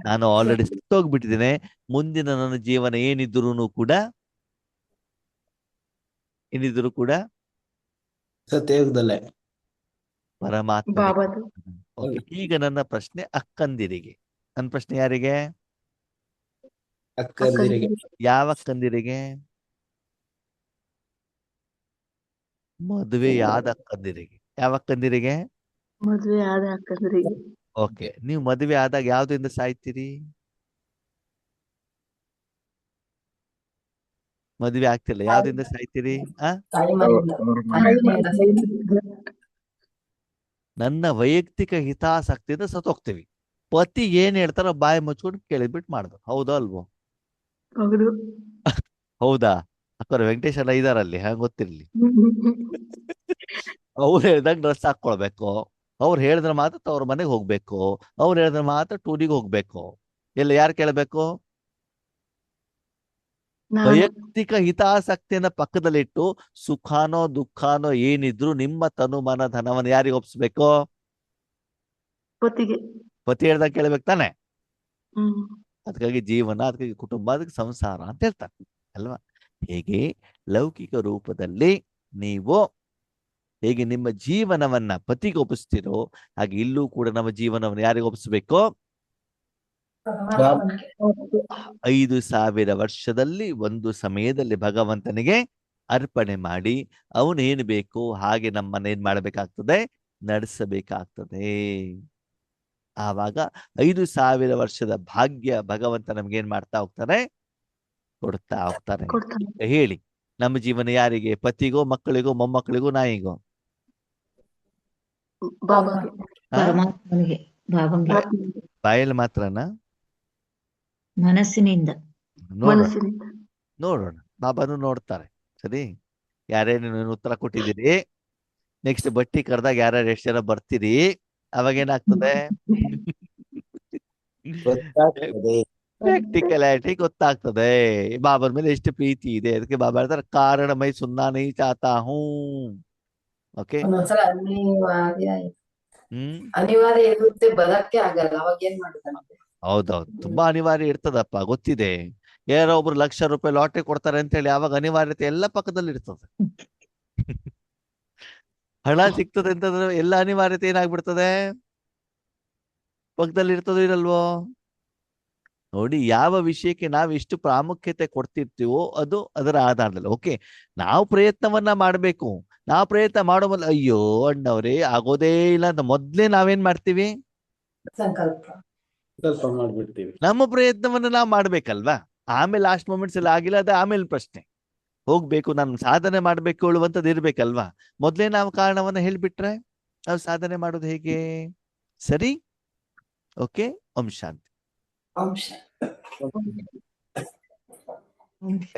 ನಾನು ಆಲ್ರೆಡಿ ಸತ್ತೋಗ್ಬಿಟ್ಟಿದ್ದೇನೆ. ಮುಂದಿನ ನನ್ನ ಜೀವನ ಏನಿದ್ರು ಕೂಡ ಸತ್ಯಯುಗದಲ್ಲೇ ಪರಮಾತ್ಮ. ಬಾಬಾದು. ಓಕೆ, ಈಗ ನನ್ನ ಪ್ರಶ್ನೆ ಅಕ್ಕಂದಿರಿಗೆ. ನನ್ನ ಪ್ರಶ್ನೆ ಯಾರಿಗೆ? ಅಕ್ಕಂದಿರಿಗೆ. ಯಾವ ಅಕ್ಕಂದಿರಿಗೆ? ಮದುವೆಯಾದ ಅಕ್ಕಂದಿರಿಗೆ. ಯಾವ ಅಕ್ಕಂದಿರಿಗೆ? ಮದುವೆ ಆದ ಅಕ್ಕಂದ್ರಿಗೆ. ಓಕೆ, ನೀವು ಮದುವೆ ಆದಾಗ ಯಾವ್ದ್ರಿಂದ ಸಾಯ್ತೀರಿ? ಮದುವೆ ಆಗ್ತಿಲ್ಲ, ಯಾವ್ದ್ರಿಂದ ಸಾಯ್ತೀರಿ? ತಾಯಿ ಮನೆಯಿಂದ. ನನ್ನ ವೈಯಕ್ತಿಕ ಹಿತಾಸಕ್ತಿಯಿಂದ ಸತ್ತೋಗ್ತೀವಿ. ಪತಿ ಏನ್ ಹೇಳ್ತಾರೋ ಬಾಯಿ ಮುಚ್ಕೊಂಡು ಕೇಳಿದ್ಬಿಟ್ಟು ಮಾಡ್ಬೇಕು. ಹೌದೋ ಅಲ್ವೋ? ಹೌದು. ಹೌದಾ? ಅಕ್ಕವ್ರ ವೆಂಕಟೇಶ್ ಅಣ್ಣ ಇದಾರಲ್ಲಿ, ಹಂಗ ಗೊತ್ತಿರ್ಲಿ. ಅವ್ರು ಹೇಳ್ದಂಗ್ ಡ್ರೆಸ್ ಹಾಕೊಳ್ಬೇಕು, ಅವ್ರು ಹೇಳಿದ್ರೆ ಮಾತ್ರ ಅವ್ರ ಮನೆಗೆ ಹೋಗ್ಬೇಕು, ಅವ್ರು ಹೇಳಿದ್ರೆ ಮಾತ್ರ ಟೂರಿಗೆ ಹೋಗ್ಬೇಕು. ಎಲ್ಲ ಯಾರು ಕೇಳಬೇಕು? ನಾನು ವೈಯಕ್ತಿಕ ಹಿತಾಸಕ್ತಿಯನ್ನ ಪಕ್ಕದಲ್ಲಿಟ್ಟು ಸುಖಾನೋ ದುಃಖಾನೋ ಏನಿದ್ರು ನಿಮ್ಮ ತನು ಮನ ಧನವನ್ನು ಯಾರಿಗೆ ಒಪ್ಸ್ಬೇಕು? ಪತಿಗೆ. ಪತಿ ಹೇಳ್ದಾಗ ಕೇಳ್ಬೇಕು ತಾನೆ. ಹ್ಮ್ ಅದಕ್ಕಾಗಿ ಜೀವನ, ಅದಕ್ಕಾಗಿ ಕುಟುಂಬ, ಅದಕ್ಕೆ ಸಂಸಾರ ಅಂತ ಹೇಳ್ತಾರೆ ಅಲ್ವಾ? ಹೇಗೆ ಲೌಕಿಕ ರೂಪದಲ್ಲಿ ನೀವು ಹೇಗೆ ನಿಮ್ಮ ಜೀವನವನ್ನ ಪತಿಗೆ ಒಪ್ಪಿಸ್ತೀರೋ, ಹಾಗೆ ಇಲ್ಲೂ ಕೂಡ ನಮ್ಮ ಜೀವನವನ್ನು ಯಾರಿಗೆ ಒಪ್ಪಿಸ್ಬೇಕು? ಪರಮಾತ್ಮನಿಗೆ. 5,000 ವರ್ಷದಲ್ಲಿ ಒಂದು ಸಮಯದಲ್ಲಿ ಭಗವಂತನಿಗೆ ಅರ್ಪಣೆ ಮಾಡಿ ಅವನು ಏನು ಬೇಕು ಹಾಗೆ ನಮ್ಮನ್ನ ಏನ್ ಮಾಡಬೇಕಾಗ್ತದೆ? ನಡೆಸಬೇಕಾಗ್ತದೆ. ಆವಾಗ 5,000 ವರ್ಷದ ಭಾಗ್ಯ ಭಗವಂತ ನಮ್ಗೆ ಏನ್ ಮಾಡ್ತಾ ಹೋಗ್ತಾನೆ? ಕೊಡ್ತಾ ಹೋಗ್ತಾನೆ. ಕೊಡ್ತಾನೆ. ಹೇಳಿ, ನಮ್ಮ ಜೀವನ ಯಾರಿಗೆ? ಪತಿಗೋ, ಮಕ್ಕಳಿಗೋ, ಮೊಮ್ಮಕ್ಕಳಿಗೋ, ನಾಯಿಗೋ? ಬಾಬಾಗೆ. ಆ? ಪರಮಾತ್ಮನಿಗೆ, ಬಾಬಂಗೆ, ಆತ್ಮನಿಗೆ. ಬಾಯಲ್ಲಿ ಮಾತ್ರನಾ? ಮನಸ್ಸಿನಿಂದ. ನೋಡೋಣ ಮನಸ್ಸಿನಿಂದ. ನೋಡೋಣ, ಬಾಬಾನು ನೋಡ್ತಾರೆ. ಸರಿ, ಯಾರೇನು ಉತ್ತರ ಕೊಟ್ಟಿದ್ದೀರಿ, ನೆಕ್ಸ್ಟ್ ಬಟ್ಟಿ ಕರೆದಾಗ ಯಾರ್ಯಾರು ಎಷ್ಟು ಜನ ಬರ್ತೀರಿ, ಅವಾಗ ಏನಾಗ್ತದೆ? ಗೊತ್ತಾಗ್ತದೆ. ಪ್ರಾಕ್ಟಿಕಲಿಟಿ ಗೊತ್ತಾಗ್ತದೆ. ಬಾಬಾರ ಮೇಲೆ ಎಷ್ಟು ಪ್ರೀತಿ ಇದೆ. ಅದಕ್ಕೆ ಬಾಬಾ ಹೇಳ್ತಾರೆ, ಕಾರಣಮೈ ಸುನ್ನಾ ನೈ ಚಾತಾ ಹೂ. ಓಕೆ. ಒಂದೊಂದ್ಸಲ ಅನಿವಾರ್ಯ ಹ್ಮ್ ಅನಿವಾರ್ಯ ಇರುತ್ತೆ, ಬದಕ್ಕೆ ಆಗಲ್ಲ, ಅವಾಗ ಏನ್ ಮಾಡುದಂತೆ. ಹೌದೌದು, ತುಂಬಾ ಅನಿವಾರ್ಯ ಇರ್ತದಪ್ಪ, ಗೊತ್ತಿದೆ. ಯಾರೋ ಒಬ್ರು ₹1,00,000 ಲಾಟ್ರಿ ಕೊಡ್ತಾರೆ ಅಂತ ಹೇಳಿ ಅವಾಗ ಅನಿವಾರ್ಯತೆ ಎಲ್ಲ ಪಕ್ಕದಲ್ಲಿ ಇರ್ತದೆ. ಹಣ ಸಿಗ್ತದೆ ಅಂತಂದ್ರೆ ಎಲ್ಲ ಅನಿವಾರ್ಯತೆ ಏನಾಗ್ಬಿಡ್ತದೆ? ಪಕ್ಕದಲ್ಲಿ ಇರ್ತದೋ ಇರಲ್ವೋ? ನೋಡಿ, ಯಾವ ವಿಷಯಕ್ಕೆ ನಾವು ಎಷ್ಟು ಪ್ರಾಮುಖ್ಯತೆ ಕೊಡ್ತಿರ್ತೀವೋ ಅದು ಅದರ ಆಧಾರದಲ್ಲಿ. ಓಕೆ, ನಾವು ಪ್ರಯತ್ನವನ್ನ ಮಾಡ್ಬೇಕು. ನಾವು ಪ್ರಯತ್ನ ಮಾಡೋ ಮೊದಲು ಅಯ್ಯೋ ಅಣ್ಣವ್ರೆ ಆಗೋದೇ ಇಲ್ಲ ಅಂತ ಮೊದ್ಲೇ ನಾವೇನ್ ಮಾಡ್ತೀವಿ? ಸಂಕಲ್ಪ. ಸ್ವಲ್ಪ ಮಾಡ್ಬಿಡ್ತೀವಿ. ನಮ್ಮ ಪ್ರಯತ್ನವನ್ನ ನಾವು ಮಾಡ್ಬೇಕಲ್ವಾ? ಆಮೇಲೆ ಲಾಸ್ಟ್ ಮೂಮೆಂಟ್ಸ್ ಎಲ್ಲ ಆಗಿಲ್ಲ, ಅದ ಆಮೇಲೆ ಪ್ರಶ್ನೆ. ಹೋಗ್ಬೇಕು, ನಾನು ಸಾಧನೆ ಮಾಡ್ಬೇಕು ಹೇಳುವಂಥದ್ದು ಇರ್ಬೇಕಲ್ವಾ? ಮೊದ್ಲೇ ನಾವು ಕಾರಣವನ್ನ ಹೇಳ್ಬಿಟ್ರೆ ನಾವು ಸಾಧನೆ ಮಾಡೋದು ಹೇಗೆ? ಸರಿ, ಓಕೆ. ಓಂ ಶಾಂತಿ. ಅಂಶ.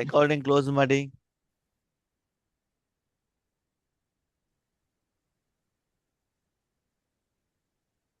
ರೆಕಾರ್ಡಿಂಗ್ ಕ್ಲೋಸ್ ಮಾಡಿ.